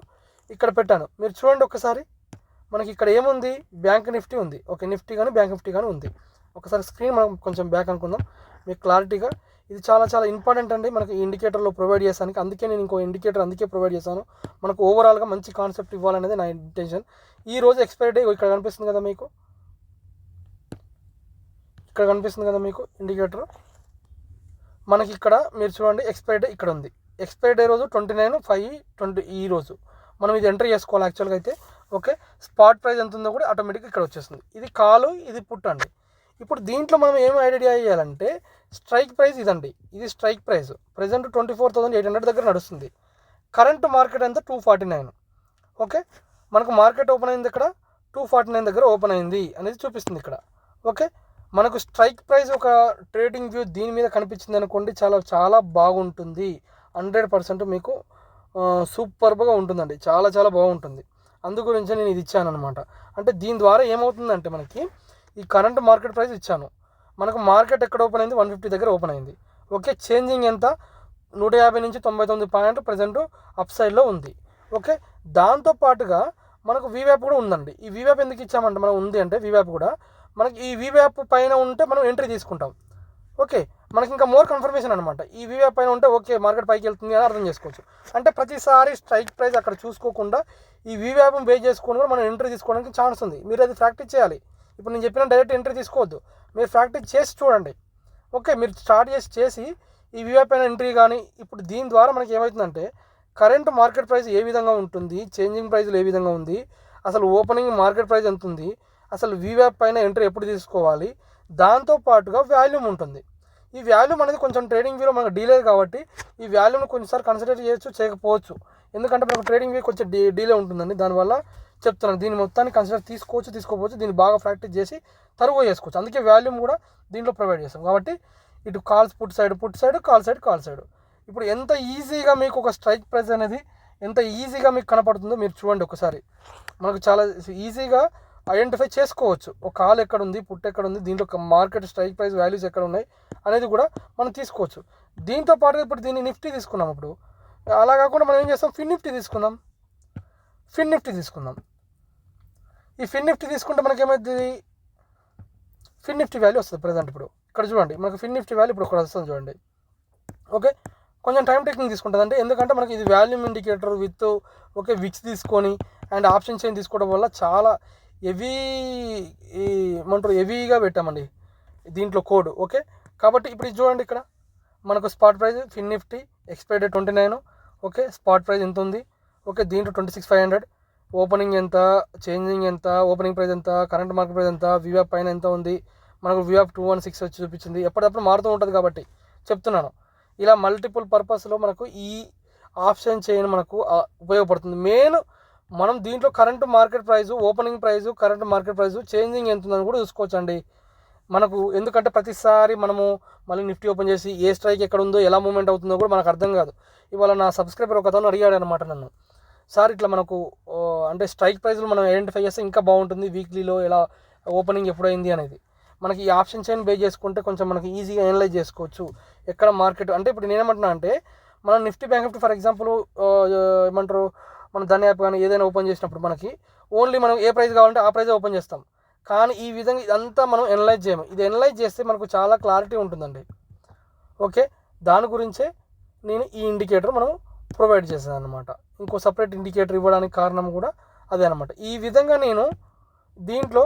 ఇక్కడ పెట్టాను. మీరు చూడండి ఒకసారి, మనకి ఇక్కడ ఏముంది, బ్యాంక్ నిఫ్టీ ఉంది. ఓకే, నిఫ్టీ కానీ బ్యాంక్ నిఫ్టీ కానీ ఉంది. ఒకసారి స్క్రీన్ మనం కొంచెం బ్యాక్ అనుకుందాం మీకు క్లారిటీగా. ఇది చాలా ఇంపార్టెంట్ అండి మనకి ఇండికేటర్లో ప్రొవైడ్ చేసానికి. అందుకే నేను ఇంకో ఇండికేటర్ ప్రొవైడ్ చేశాను, మనకు ఓవరాల్గా మంచి కాన్సెప్ట్ ఇవ్వాలనేది నా ఇంటెన్షన్. ఈ రోజు ఎక్స్పైరీ డే ఇక్కడ కనిపిస్తుంది కదా మీకు, ఇండికేటర్ మనకి ఇక్కడ మీరు చూడండి, ఎక్స్పైరీ డే ఇక్కడ ఉంది. ఎక్స్పైరీ డే రోజు 29/5/20 ఈ రోజు మనం ఇది ఎంటర్ చేసుకోవాలి యాక్చువల్గా అయితే. ఓకే, స్పాట్ ప్రైస్ ఎంత ఉందో కూడా ఆటోమేటిక్గా ఇక్కడ వచ్చేస్తుంది. ఇది కాలు, ఇది పుట్ అండి. ఇప్పుడు దీంట్లో మనం ఏం ఐడియా చేయాలంటే, స్ట్రైక్ ప్రైస్ ఇదండి, ఇది స్ట్రైక్ ప్రైస్ ప్రజెంట్ 24,800 దగ్గర నడుస్తుంది. కరెంట్ మార్కెట్ అంతా 249. ఓకే, మనకు మార్కెట్ ఓపెన్ అయింది ఇక్కడ 249 దగ్గర ఓపెన్ అయింది అనేది చూపిస్తుంది ఇక్కడ. ఓకే, మనకు స్ట్రైక్ ప్రైస్ ఒక ట్రేడింగ్ వ్యూ దీని మీద కనిపించింది అనుకోండి, చాలా బాగుంటుంది. 100% మీకు సూపర్గా ఉంటుందండి, చాలా బాగుంటుంది. అందు గురించి నేను ఇది ఇచ్చాను అనమాట. అంటే దీని ద్వారా ఏమవుతుందంటే, మనకి ఈ కరెంట్ మార్కెట్ ప్రైస్ ఇచ్చాను, మనకు మార్కెట్ ఎక్కడ ఓపెన్ అయింది, 150 దగ్గర ఓపెన్ అయింది. ఓకే, చేంజింగ్ ఎంత, 150 నుంచి 99 పాయింట్ ప్రజెంట్ అప్ సైడ్లో ఉంది. ఓకే, దాంతోపాటుగా మనకు వీవ్యాప్ కూడా ఉందండి. ఈ వీవ్యాప్ ఎందుకు ఇచ్చామంటే, మనం ఉంది అంటే వీవ్యాప్ కూడా మనకి ఈ వీవ్యాప్ పైన ఉంటే మనం ఎంట్రీ తీసుకుంటాం. ఓకే, మనకి ఇంకా మోర్ కన్ఫర్మేషన్ అనమాట. ఈ వీవ్యాప్ పైన ఉంటే ఓకే మార్కెట్ పైకి వెళ్తుంది అని అర్థం చేసుకోవచ్చు. అంటే ప్రతిసారి స్ట్రైక్ ప్రైస్ అక్కడ చూసుకోకుండా ఈ వీవ్యాప్ని బేస్ చేసుకొని కూడా మనం ఎంట్రీ తీసుకోవడానికి ఛాన్స్ ఉంది. మీరు అది ప్రాక్టీస్ చేయాలి. ఇప్పుడు నేను చెప్పిన డైరెక్ట్ ఎంట్రీ తీసుకోవద్దు, మీరు ప్రాక్టీస్ చేసి చూడండి. ఓకే, మీరు స్టార్ట్ చేసి ఈ వీవ్యాప్ పైన ఎంట్రీ కానీ, ఇప్పుడు దీని ద్వారా మనకి ఏమవుతుందంటే, కరెంట్ మార్కెట్ ప్రైస్ ఏ విధంగా ఉంటుంది, చేంజింగ్ ప్రైస్లు ఏ విధంగా ఉంది, అసలు ఓపెనింగ్ మార్కెట్ ప్రైస్ ఎంత ఉంది, అసలు వీవ్యాప్ పైన ఎంట్రీ ఎప్పుడు తీసుకోవాలి, దాంతోపాటుగా వాల్యూమ్ ఉంటుంది. ఈ వాల్యూమ్ అనేది కొంచెం ట్రేడింగ్ వ్యూలో మనకు డీలే కాబట్టి ఈ వాల్యూమ్ని కొంచెంసారి కన్సిడర్ చేయకపోవచ్చు. ఎందుకంటే మనకు ట్రేడింగ్ వ్యూ కొంచెం డీలే ఉంటుందండి. దానివల్ల చెప్తున్నాను, దీన్ని మొత్తాన్ని కన్సిడర్ తీసుకోవచ్చు. దీన్ని బాగా ప్రాక్టీస్ చేసి తరుగు చేసుకోవచ్చు. అందుకే వాల్యూమ్ కూడా దీంట్లో ప్రొవైడ్ చేస్తాం. కాబట్టి ఇటు calls put side, call side. ఇప్పుడు ఎంత ఈజీగా మీకు ఒక స్ట్రైక్ ప్రైస్ అనేది ఎంత ఈజీగా మీకు కనపడుతుందో మీరు చూడండి ఒకసారి. మనకు చాలా ఈజీగా ఐడెంటిఫై చేసుకోవచ్చు, ఒక కాల్ ఎక్కడ ఉంది, పుట్ ఎక్కడ ఉంది, దీంట్లో మార్కెట్ స్ట్రైక్ ప్రైస్ వాల్యూస్ ఎక్కడ ఉన్నాయి అనేది కూడా మనం తీసుకోవచ్చు. దీంతో పాటు ఇప్పుడు దీన్ని నిఫ్టీ తీసుకున్నాం. ఇప్పుడు అలా కాకుండా మనం ఏం చేస్తాం, ఫిన్ నిఫ్టీ తీసుకుందాం. ఈ ఫిన్ నిఫ్టీ తీసుకుంటే మనకి ఏమవుతుంది, ఫిన్ నిఫ్టీ వాల్యూ వస్తుంది ప్రజెంట్. ఇప్పుడు ఇక్కడ చూడండి, మనకి ఫిన్ నిఫ్టీ వాల్యూ ఇప్పుడు ఇక్కడ వస్తుంది చూడండి. ఓకే, కొంచెం టైం టేకింగ్ తీసుకుంటుంది అంటే, ఎందుకంటే మనకి ఇది volume indicator with okay wicks తీసుకొని అండ్ ఆప్షన్ చైన్ తీసుకోవడం వల్ల చాలా హెవీగా పెట్టామండి దీంట్లో కోడ్. ఓకే, కాబట్టి ఇప్పుడు ఇది చూడండి, ఇక్కడ మనకు spot price fin Nifty expiry date 29. Okay, spot price ఎంత ఉంది, ఓకే దీంట్లో 26,500, ఓపెనింగ్ ఎంత, చేంజింగ్ ఎంత, ఓపెనింగ్ ప్రైస్ ఎంత, కరెంట్ మార్కెట్ ప్రైస్ ఎంత, వివాప్ పైన ఎంత ఉంది, మనకు వివాప్ 216 వచ్చి చూపించింది. ఎప్పటికప్పుడు మారుతూ ఉంటుంది కాబట్టి చెప్తున్నాను. ఇలా మల్టిపుల్ పర్పస్లో మనకు ఈ ఆప్షన్ చైన్ మనకు ఉపయోగపడుతుంది. మెయిన్ మనం దీంట్లో current market price, opening price, current market price, changing ఎంత ఉందని కూడా చూసుకోవచ్చండి మనకు. ఎందుకంటే ప్రతిసారి మనము మళ్ళీ నిఫ్టీ ఓపెన్ చేసి ఏ స్ట్రైక్ ఎక్కడ ఉందో, ఎలా మూవ్మెంట్ అవుతుందో కూడా మనకు అర్థం కాదు. ఇవాళ నా సబ్స్క్రైబర్ ఒక అతను అడిగాడు అనమాట నన్ను, సార్ ఇట్లా మనకు అంటే స్ట్రైక్ ప్రైస్లో మనం ఐడెంటిఫై చేస్తే ఇంకా బాగుంటుంది, వీక్లీలో ఎలా ఓపెనింగ్ ఎప్పుడైంది అనేది. మనకి ఈ ఆప్షన్ చైన్ బేస్ చేసుకుంటే కొంచెం మనకి ఈజీగా అనలైజ్ చేసుకోవచ్చు ఎక్కడ మార్కెట్. అంటే ఇప్పుడు నేనేమంటున్నా అంటే, మనం Nifty bank Nifty for example ఏమంటారు, మనం ధన్ యాప్ కానీ ఏదైనా ఓపెన్ చేసినప్పుడు మనకి ఓన్లీ మనం ఏ ప్రైస్ కావాలంటే ఆ ప్రైస్ ఓపెన్ చేస్తాం. కానీ ఈ విధంగా ఇదంతా మనం అనలైజ్ చేయము. ఇది అనలైజ్ చేస్తే మనకు చాలా క్లారిటీ ఉంటుందండి. ఓకే, దాని గురించే నేను ఈ ఇండికేటర్ మనం ప్రొవైడ్ చేశాను అనమాట. ఇంకో సపరేట్ ఇండికేటర్ ఇవ్వడానికి కారణం కూడా అదే అనమాట. ఈ విధంగా నేను దీంట్లో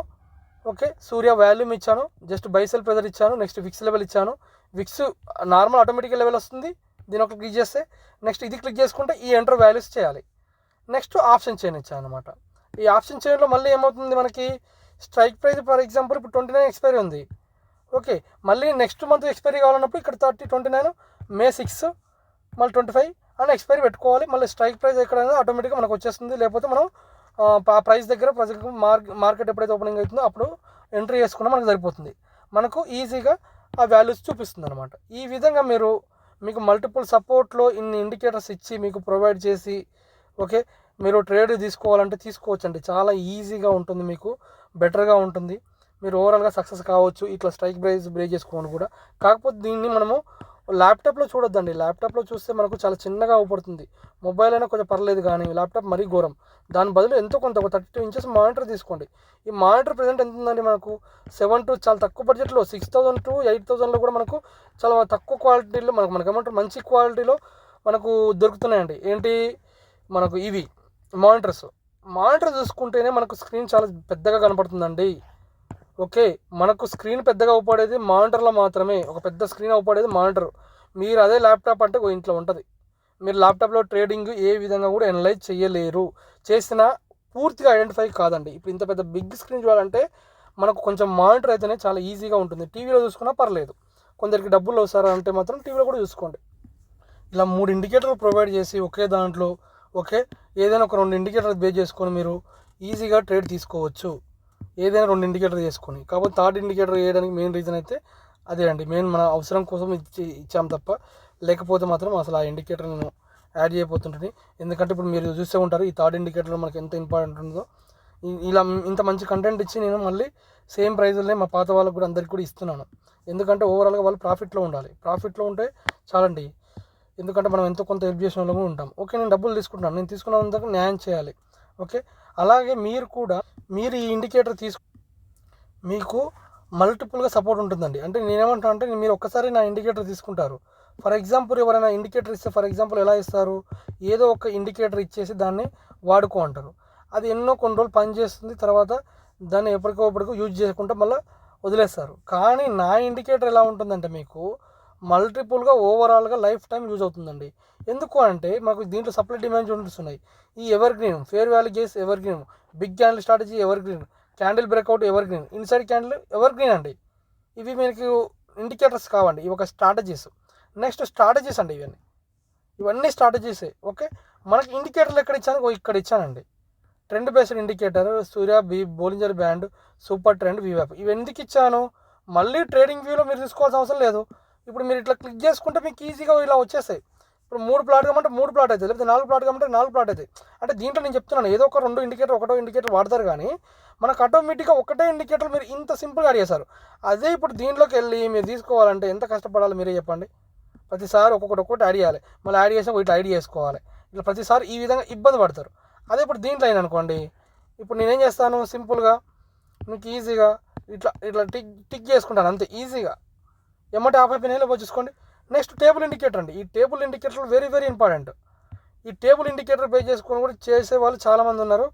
ఓకే సూర్య వాల్యూమ్ ఇచ్చాను, జస్ట్ బైసెల్ ప్రెజర్ ఇచ్చాను, నెక్స్ట్ విక్స్ లెవెల్ ఇచ్చాను. విక్స్ నార్మల్ ఆటోమేటిక్ లెవెల్ వస్తుంది, దీని ఒక క్లిక్ చేస్తే నెక్స్ట్ ఇది క్లిక్ చేసుకుంటే ఈ ఎంటర్ వాల్యూస్ చేయాలి. నెక్స్ట్ ఆప్షన్ చైన్ ఇచ్చాను అనమాట. ఈ ఆప్షన్ చైన్లో మళ్ళీ ఏమవుతుంది, మనకి స్ట్రైక్ ప్రైస్ ఫర్ ఎగ్జాంపుల్ ఇప్పుడు 29 ఎక్స్పైరీ ఉంది. ఓకే, మళ్ళీ నెక్స్ట్ మంత్ ఎక్స్పైరీ కావాలన్నప్పుడు ఇక్కడ 30, 29, May 6, మళ్ళీ 25 అని ఎక్స్పైరీ పెట్టుకోవాలి. మళ్ళీ స్ట్రైక్ ప్రైస్ ఎక్కడైనా ఆటోమేటిక్గా మనకు వచ్చేస్తుంది. లేకపోతే మనం ఆ ప్రైస్ దగ్గర మార్కెట్ ఎప్పుడైతే ఓపెనింగ్ అవుతుందో అప్పుడు ఎంట్రీ చేసుకున్నా మనకు సరిపోతుంది. మనకు ఈజీగా ఆ వాల్యూస్ చూపిస్తుంది అనమాట. ఈ విధంగా మీకు మల్టిపుల్ సపోర్ట్లో ఇన్ని ఇండికేటర్స్ ఇచ్చి మీకు ప్రొవైడ్ చేసి ఓకే మీరు ట్రేడ్ తీసుకోవాలంటే తీసుకోవచ్చండి. చాలా ఈజీగా ఉంటుంది, మీకు బెటర్గా ఉంటుంది, మీరు ఓవరాల్గా సక్సెస్ కావచ్చు ఇట్లా స్ట్రైక్ ప్రైస్ బ్రేక్ చేసుకోవడం కూడా. కాకపోతే దీన్ని మనము ల్యాప్టాప్లో చూడొద్దండి. ల్యాప్టాప్లో చూస్తే మనకు చాలా చిన్నగా అవపడుతుంది. మొబైల్ అయినా కొంచెం పర్లేదు, కానీ ల్యాప్టాప్ మరీ ఘోరం. దాని బదులు ఎంతో కొంత ఒక 32 inches మానిటర్ తీసుకోండి. ఈ మానిటర్ ప్రజెంట్ ఎంత ఉందండి మనకు 7 to చాలా తక్కువ బడ్జెట్లో 6,000 to 8,000లో కూడా మనకు చాలా తక్కువ క్వాలిటీలో మనకు ఏమంటారు మంచి క్వాలిటీలో మనకు దొరుకుతున్నాయండి. ఏంటి మనకు ఇవి మానిటర్ చూసుకుంటేనే మనకు స్క్రీన్ చాలా పెద్దగా కనపడుతుందండి. ఓకే, మనకు స్క్రీన్ పెద్దగా అవపడేది మానిటర్లో మాత్రమే. ఒక పెద్ద స్క్రీన్ అవపడేది మానిటర్. మీరు అదే ల్యాప్టాప్ అంటే ఇంట్లో ఉంటుంది. మీరు ల్యాప్టాప్లో ట్రేడింగ్ ఏ విధంగా కూడా అనలైజ్ చేయలేరు, చేసినా పూర్తిగా ఐడెంటిఫై కాదండి. ఇప్పుడు ఇంత పెద్ద బిగ్ స్క్రీన్ చూడాలంటే మనకు కొంచెం మానిటర్ అయితేనే చాలా ఈజీగా ఉంటుంది. టీవీలో చూసుకున్నా పర్లేదు, కొందరికి డబ్బులు వస్తారా అంటే మాత్రం టీవీలో కూడా చూసుకోండి. ఇలా 3 ఇండికేటర్లు ప్రొవైడ్ చేసి ఒకే దాంట్లో ఓకే ఏదైనా ఒక 2 ఇండికేటర్ బేస్ చేసుకొని మీరు ఈజీగా ట్రేడ్ తీసుకోవచ్చు. ఏదైనా 2 ఇండికేటర్ చేసుకొని. కాకపోతే థర్డ్ ఇండికేటర్ వేయడానికి మెయిన్ రీజన్ అయితే అదే అండి. మెయిన్ మన అవసరం కోసం ఇచ్చాం తప్ప, లేకపోతే మాత్రం అసలు ఆ ఇండికేటర్ నేను యాడ్ చేయబోతుంటుంది. ఎందుకంటే ఇప్పుడు మీరు చూస్తూ ఉంటారు ఈ థర్డ్ ఇండికేటర్ మనకి ఎంత ఇంపార్టెంట్ ఉందో. ఇలా ఇంత మంచి కంటెంట్ ఇచ్చి నేను మళ్ళీ సేమ్ ప్రైజ్లనే మా పాత వాళ్ళకు కూడా అందరికీ కూడా ఇస్తున్నాను. ఎందుకంటే ఓవరాల్గా వాళ్ళు ప్రాఫిట్లో ఉండాలి. ప్రాఫిట్లో ఉంటే చాలండి. ఎందుకంటే మనం ఎంతో కొంత హెల్ప్ చేసిన వాళ్ళము ఉంటాం. ఓకే, నేను డబ్బులు తీసుకుంటాను, నేను తీసుకున్నందుకు న్యాయం చేయాలి. ఓకే, అలాగే మీరు ఈ ఇండికేటర్ మీకు మల్టిపుల్గా సపోర్ట్ ఉంటుందండి. అంటే నేనేమంటాను అంటే, మీరు ఒక్కసారి నా ఇండికేటర్ తీసుకుంటారు. ఫర్ ఎగ్జాంపుల్ ఎవరైనా ఇండికేటర్ ఇస్తే ఫర్ ఎగ్జాంపుల్ ఎలా ఇస్తారు, ఏదో ఒక ఇండికేటర్ ఇచ్చేసి దాన్ని వాడుకో అంటారు. అది కొన్ని రోజులు పనిచేస్తుంది, తర్వాత దాన్ని ఎప్పటికో యూజ్ చేసుకుంటే మళ్ళీ వదిలేస్తారు. కానీ నా ఇండికేటర్ ఎలా ఉంటుందంటే మీకు మల్టిపుల్గా ఓవరాల్గా లైఫ్ టైం యూజ్ అవుతుందండి. ఎందుకు అంటే మాకు దీంట్లో సప్లై డిమాండ్ చూపిస్తున్నాయి. ఈ ever green, fair value gaps ever green, big candle strategy ever green, candle breakout ever green, inside candle ever green అండి. ఇవి మీకు ఇండికేటర్స్ కావండి, ఇవి ఒక స్ట్రాటజీస్. నెక్స్ట్ స్ట్రాటజీస్ అండి ఇవన్నీ స్ట్రాటజీసే. ఓకే, మనకి ఇండికేటర్లు ఎక్కడ ఇచ్చాను, ఇక్కడ ఇచ్చానండి. ట్రెండ్ బేస్డ్ ఇండికేటర్, సూర్య, బోలింజర్ బ్యాండ్, సూపర్ ట్రెండ్, వివాప్. ఇవి ఎందుకు ఇచ్చాను, మళ్ళీ ట్రేడింగ్ వ్యూలో మీరు తీసుకోవాల్సిన అవసరం లేదు. ఇప్పుడు మీరు ఇట్లా క్లిక్ చేసుకుంటే మీకు ఈజీగా ఇలా వచ్చేస్తాయి. ఇప్పుడు 3 ప్లాట్ కామంటే 3 ప్లాట్ అవుతుంది, లేకపోతే 4 ప్లాట్ కామంటే 4 ప్లాట్ అవుతాయి. అంటే దీంట్లో నేను చెప్తున్నాను ఏదో ఒక 2 ఇండికేటర్, ఒకటో ఇండికేటర్ వాడతారు, కానీ మనకు ఆటోమేటిక్గా ఒకటే ఇండికేటర్ మీరు ఇంత సింపుల్గా అడిగేశారు. అదే ఇప్పుడు దీంట్లోకి వెళ్ళి మీరు తీసుకోవాలంటే ఎంత కష్టపడాలి మీరే చెప్పండి. ప్రతిసారి ఒక్కొక్కటి యాడ్ చేయాలి, మళ్ళీ యాడ్ చేసి ఇట్లా యాడ్ చేసుకోవాలి. ఇట్లా ప్రతిసారి ఈ విధంగా ఇబ్బంది పడతారు. అదే ఇప్పుడు దీంట్లో అయినా అనుకోండి, ఇప్పుడు నేనేం చేస్తాను, సింపుల్గా మీకు ఈజీగా ఇట్లా ఇట్లా టిక్ చేసుకుంటాను అంతే ఈజీగా. ఎమ్మటే ఆఫ్ అయిపోయినా చూసుకోండి. నెక్స్ట్ టేబుల్ ఇండికేటర్ అండి. ఈ table indicator very very important. ఈ టేబుల్ ఇండికేటర్ బేస్ చేసుకొని కూడా చేసే వాళ్ళు చాలామంది ఉన్నారు.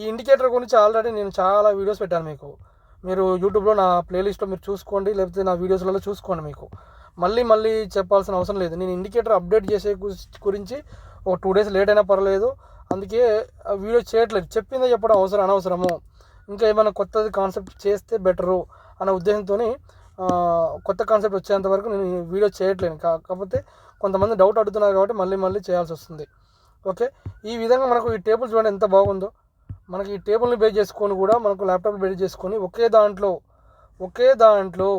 ఈ ఇండికేటర్ గురించి ఆల్రెడీ నేను చాలా వీడియోస్ పెట్టాను మీకు. మీరు యూట్యూబ్లో నా ప్లేలిస్ట్లో మీరు చూసుకోండి, లేకపోతే నా వీడియోస్లలో చూసుకోండి. మీకు మళ్ళీ చెప్పాల్సిన అవసరం లేదు. నేను ఇండికేటర్ అప్డేట్ చేసే గురించి ఒక 2 days లేట్ అయినా పర్లేదు, అందుకే వీడియో చేయట్లేదు. చెప్పిందే చెప్పడం అనవసరము. ఇంకా ఏమైనా కొత్తది కాన్సెప్ట్ చేస్తే బెటరు అనే ఉద్దేశంతో కొత్త కాన్సెప్ట్ వచ్చేంత వరకు నేను వీడియో చేయట్లేను. కాకపోతే కొంతమంది డౌట్ అడుగుతున్నారు కాబట్టి మళ్ళీ చేయాల్సి వస్తుంది. ఓకే, ఈ విధంగా మనకు ఈ టేబుల్ చూడండి ఎంత బాగుందో. మనకి ఈ టేబుల్ని బేస్ చేసుకొని కూడా మనకు ల్యాప్టాప్ బేస్ చేసుకొని ఒకే దాంట్లో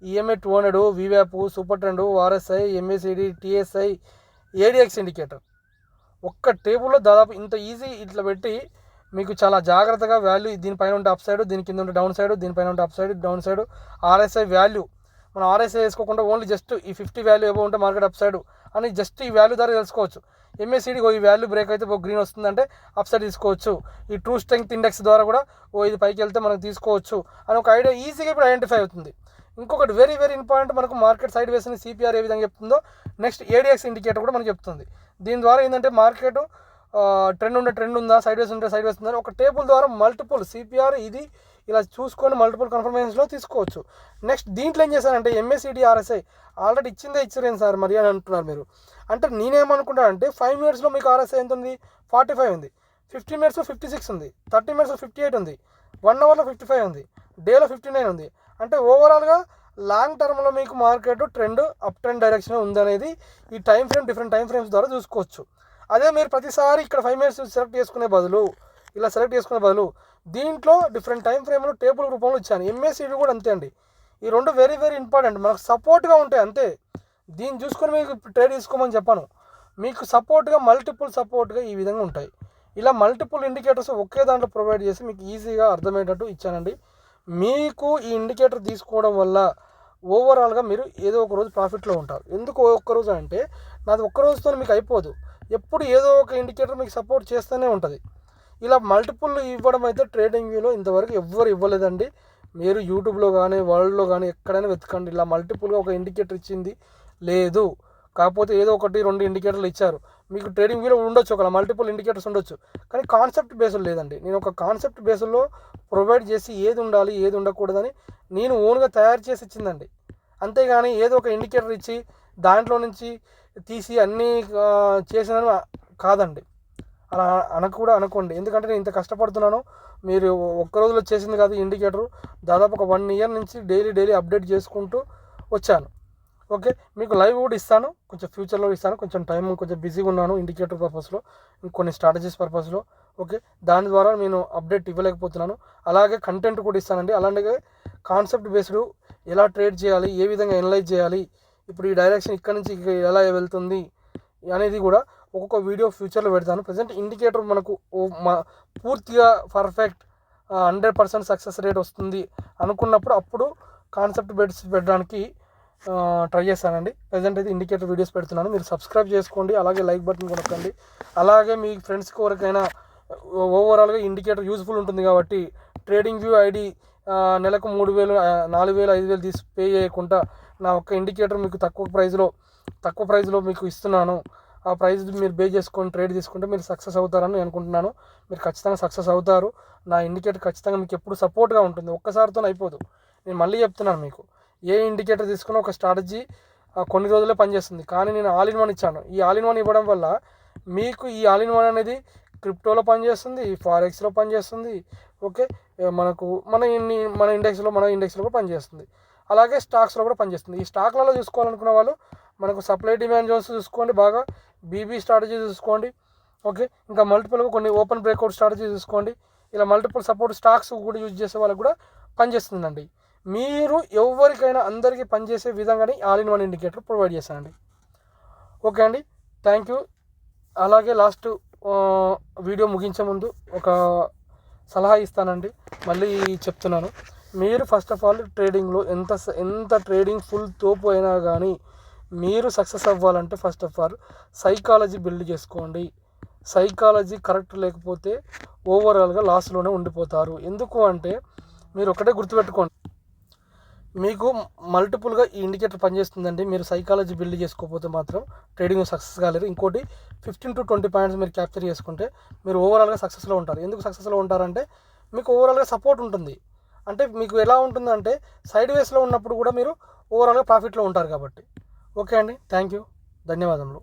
ఈఎంఐ 200, వివ్యాప్, super trend, RSI, MACD, TSI, ADX indicator ఒక్క టేబుల్లో దాదాపు ఇంత ఈజీ ఇట్లా పెట్టి మీకు చాలా జాగ్రత్తగా వాల్యూ దీనిపైన ఉంటే అప్ సైడ్, దీని కింద ఉంటే డౌన్ సైడ్, దీనిపైన ఉంటే up side, down side, RSI value మనం ఆర్ఎస్ఐ వేసుకోకుండా ఓన్లీ జస్ట్ ఈ 50 వాల్యూ ఏవో ఉంటే మార్కెట్ అప్ సైడ్ అని జస్ట్ ఈ వాల్యూ ద్వారా తెలుసుకోవచ్చు. ఎంఏసిడి ఈ వాల్యూ బ్రేక్ అయితే గ్రీన్ వస్తుందంటే అప్ సైడ్ తీసుకోవచ్చు. ఈ ట్రూ స్ట్రెంగ్త్ ఇండెక్స్ ద్వారా కూడా ఇది పైకి వెళ్తే మనకు తీసుకోవచ్చు అని ఒక ఐడియా ఈజీగా ఇప్పుడు ఐడెంటిఫై అవుతుంది. ఇంకొకటి వెరీ వెరీ ఇంపార్టెంట్, మనకు మార్కెట్ సైడ్ వేసిన సిపిఆర్ ఏ విధంగా చెప్తుందో నెక్స్ట్ ఏడిఎక్స్ ఇండికేటర్ కూడా మనకు చెప్తుంది. దీని ద్వారా ఏంటంటే మార్కెట్ ట్రెండ్ ఉందా, సైడ్ వేస్ ఉంటే సైడ్ వేస్ ఉందా ఒక టేబుల్ ద్వారా మల్టిపుల్ సిపిఆర్ ఇది ఇలా చూసుకొని మల్టిపుల్ కన్ఫర్మేషన్స్లో తీసుకోవచ్చు. నెక్స్ట్ దీంట్లో ఏం చేశానంటే ఎంఏసిడి, ఆర్ఎస్ఐ ఆల్రెడీ ఇచ్చారేం సార్ మరి అని అంటున్నారు మీరు. అంటే నేనేమనుకుంటానంటే 5 minutesలో మీకు ఆర్ఎస్ఐ ఎంత ఉంది, 45 ఉంది, 15 minutesలో 56 ఉంది, 30 minutesలో 58 ఉంది, 1 hourలో 55 ఉంది, డేలో 59 ఉంది. అంటే ఓవరాల్గా లాంగ్ టర్మ్లో మీకు market trend up trend direction ఉందనేది ఈ time frame different time frames ద్వారా చూసుకోవచ్చు. అదే మీరు ప్రతిసారి ఇక్కడ 5 minutes సెలెక్ట్ చేసుకునే బదులు దీంట్లో డిఫరెంట్ టైం ఫ్రేమ్లో టేబుల్ రూపంలో ఇచ్చాను. ఎంఏసిడి కూడా అంతే అండి. ఈ రెండు వెరీ వెరీ ఇంపార్టెంట్, మనకు సపోర్ట్గా ఉంటాయి అంతే. దీన్ని చూసుకొని మీకు ట్రేడ్ తీసుకోమని చెప్పాను. మీకు మల్టిపుల్ సపోర్ట్గా ఈ విధంగా ఉంటాయి. ఇలా మల్టిపుల్ ఇండికేటర్స్ ఒకే దాంట్లో ప్రొవైడ్ చేసి మీకు ఈజీగా అర్థమయ్యేటట్టు ఇచ్చానండి. మీకు ఈ ఇండికేటర్ తీసుకోవడం వల్ల ఓవరాల్గా మీరు ఏదో ఒక రోజు ప్రాఫిట్లో ఉంటారు. ఎందుకు ఒక్కరోజు అంటే నాది ఒక్క రోజుతో మీకు అయిపోదు, ఎప్పుడు ఏదో ఒక ఇండికేటర్ మీకు సపోర్ట్ చేస్తూనే ఉంటుంది. ఇలా మల్టిపుల్ ఇవ్వడం అయితే ట్రేడింగ్ వ్యూలో ఇంతవరకు ఎవ్వరు ఇవ్వలేదండి. మీరు యూట్యూబ్లో కానీ వరల్డ్లో కానీ ఎక్కడైనా వెతకండి, ఇలా మల్టిపుల్గా ఒక ఇండికేటర్ ఇచ్చింది లేదు. కాకపోతే ఏదో 1-2 ఇండికేటర్లు ఇచ్చారు. మీకు ట్రేడింగ్ వ్యూలో ఉండొచ్చు, ఒక మల్టిపుల్ ఇండికేటర్స్ ఉండొచ్చు, కానీ కాన్సెప్ట్ బేస్డ్ లేదండి. నేను ఒక కాన్సెప్ట్ బేస్లో ప్రొవైడ్ చేసి ఏది ఉండాలి ఏది ఉండకూడదని నేను ఓన్గా తయారు చేసి ఇచ్చిందండి. అంతేగాని ఏదో ఒక ఇండికేటర్ ఇచ్చి దాంట్లో నుంచి తీసి అన్నీ చేసినాను కాదండి. అలా అనుకోండి. ఎందుకంటే నేను ఇంత కష్టపడుతున్నాను. మీరు ఒక్క రోజులో చేసింది కాదు ఇండికేటర్, దాదాపు ఒక 1 year నుంచి డైలీ అప్డేట్ చేసుకుంటూ వచ్చాను. ఓకే, మీకు లైవ్ కూడా ఇస్తాను, కొంచెం ఫ్యూచర్లో ఇస్తాను. కొంచెం కొంచెం బిజీగా ఉన్నాను ఇండికేటర్ పర్పస్లో, ఇంకొన్ని స్ట్రాటజీస్ పర్పస్లో. ఓకే, దాని ద్వారా నేను అప్డేట్ ఇవ్వలేకపోతున్నాను. అలాగే కంటెంట్ కూడా ఇస్తానండి. అలాగే కాన్సెప్ట్ బేస్డ్ ఎలా ట్రేడ్ చేయాలి, ఏ విధంగా ఎనలైజ్ చేయాలి, ఇప్పుడు ఈ డైరెక్షన్ ఇక్కడ నుంచి ఎలా వెళ్తుంది అనేది కూడా ఒక్కొక్క వీడియో ఫ్యూచర్లో పెడతాను. ప్రజెంట్ ఇండికేటర్ మనకు పూర్తిగా పర్ఫెక్ట్ 100% సక్సెస్ రేట్ వస్తుంది అనుకున్నప్పుడు అప్పుడు కాన్సెప్ట్ బేస్ పెట్టడానికి ట్రై చేస్తానండి. ప్రజెంట్ అయితే ఇండికేటర్ వీడియోస్ పెడుతున్నాను. మీరు సబ్స్క్రైబ్ చేసుకోండి, అలాగే లైక్ బటన్ కొనకండి. అలాగే మీ ఫ్రెండ్స్కి ఎవరికైనా ఓవరాల్గా ఇండికేటర్ యూజ్ఫుల్ ఉంటుంది కాబట్టి ట్రేడింగ్ వ్యూ ఐడి నెలకు 3,000, 4,000, 5,000 తీసి పే చేయకుండా నా ఒక్క ఇండికేటర్ మీకు తక్కువ ప్రైస్లో మీకు ఇస్తున్నాను. ఆ ప్రైస్ మీరు పే చేసుకొని ట్రేడ్ తీసుకుంటే మీరు సక్సెస్ అవుతారని నేను అనుకుంటున్నాను. మీరు ఖచ్చితంగా సక్సెస్ అవుతారు. నా ఇండికేటర్ ఖచ్చితంగా మీకు ఎప్పుడు సపోర్ట్గా ఉంటుంది, ఒక్కసారితో అయిపోదు. నేను మళ్ళీ చెప్తున్నాను, మీకు ఏ ఇండికేటర్ తీసుకున్నా ఒక స్ట్రాటజీ కొన్ని రోజులే పనిచేస్తుంది. కానీ నేను ఆల్ ఇన్ వన్ ఇచ్చాను. ఈ ఆల్ ఇన్ వన్ ఇవ్వడం వల్ల మీకు ఈ ఆల్ ఇన్ వన్ అనేది క్రిప్టోలో పనిచేస్తుంది, ఫారెక్స్లో పనిచేస్తుంది. ఓకే, మన ఇండెక్స్లో కూడా పనిచేస్తుంది. అలాగే స్టాక్స్లో కూడా పనిచేస్తుంది. ఈ స్టాక్లలో చూసుకోవాలనుకున్న వాళ్ళు మనకు సప్లై డిమాండ్ జోన్స్ చూసుకోండి, బాగా బీబీ స్ట్రాటజీ చూసుకోండి. ఓకే, ఇంకా మల్టిపుల్గా కొన్ని ఓపెన్ బ్రేక్అవుట్ స్ట్రాటజీ చూసుకోండి. ఇలా మల్టిపుల్ సపోర్ట్ స్టాక్స్ కూడా యూజ్ చేసే వాళ్ళకి కూడా పనిచేస్తుందండి. మీరు ఎవరికైనా అందరికీ పనిచేసే విధంగానే all in one indicator provide చేస్తానండి. ఓకే అండి, థ్యాంక్ యూ. అలాగే లాస్ట్ వీడియో ముగించే ముందు ఒక సలహా ఇస్తానండి, మళ్ళీ చెప్తున్నాను. మీరు ఫస్ట్ ఆఫ్ ఆల్ ట్రేడింగ్లో ఎంత ట్రేడింగ్ ఫుల్ తోపు అయినా కానీ మీరు సక్సెస్ అవ్వాలంటే first of all psychology build చేసుకోండి. సైకాలజీ కరెక్ట్ లేకపోతే ఓవరాల్గా లాస్లోనే ఉండిపోతారు. ఎందుకు అంటే మీరు ఒకటే గుర్తుపెట్టుకోండి, మీకు మల్టిపుల్గా ఈ ఇండికేటర్ పనిచేస్తుందండి. మీరు సైకాలజీ బిల్డ్ చేసుకోకపోతే మాత్రం ట్రేడింగ్ సక్సెస్ కాలేరు. ఇంకోటి 15 to 20 పాయింట్స్ మీరు క్యాప్చర్ చేసుకుంటే మీరు ఓవరాల్గా సక్సెస్లో ఉంటారు. ఎందుకు సక్సెస్లో ఉంటారంటే మీకు ఓవరాల్గా సపోర్ట్ ఉంటుంది. అంటే మీకు ఎలా ఉంటుందంటే సైడ్ వేస్లో ఉన్నప్పుడు కూడా మీరు ఓవరాల్గా ప్రాఫిట్లో ఉంటారు కాబట్టి. ఓకే అండి, థ్యాంక్ యూ, ధన్యవాదములు.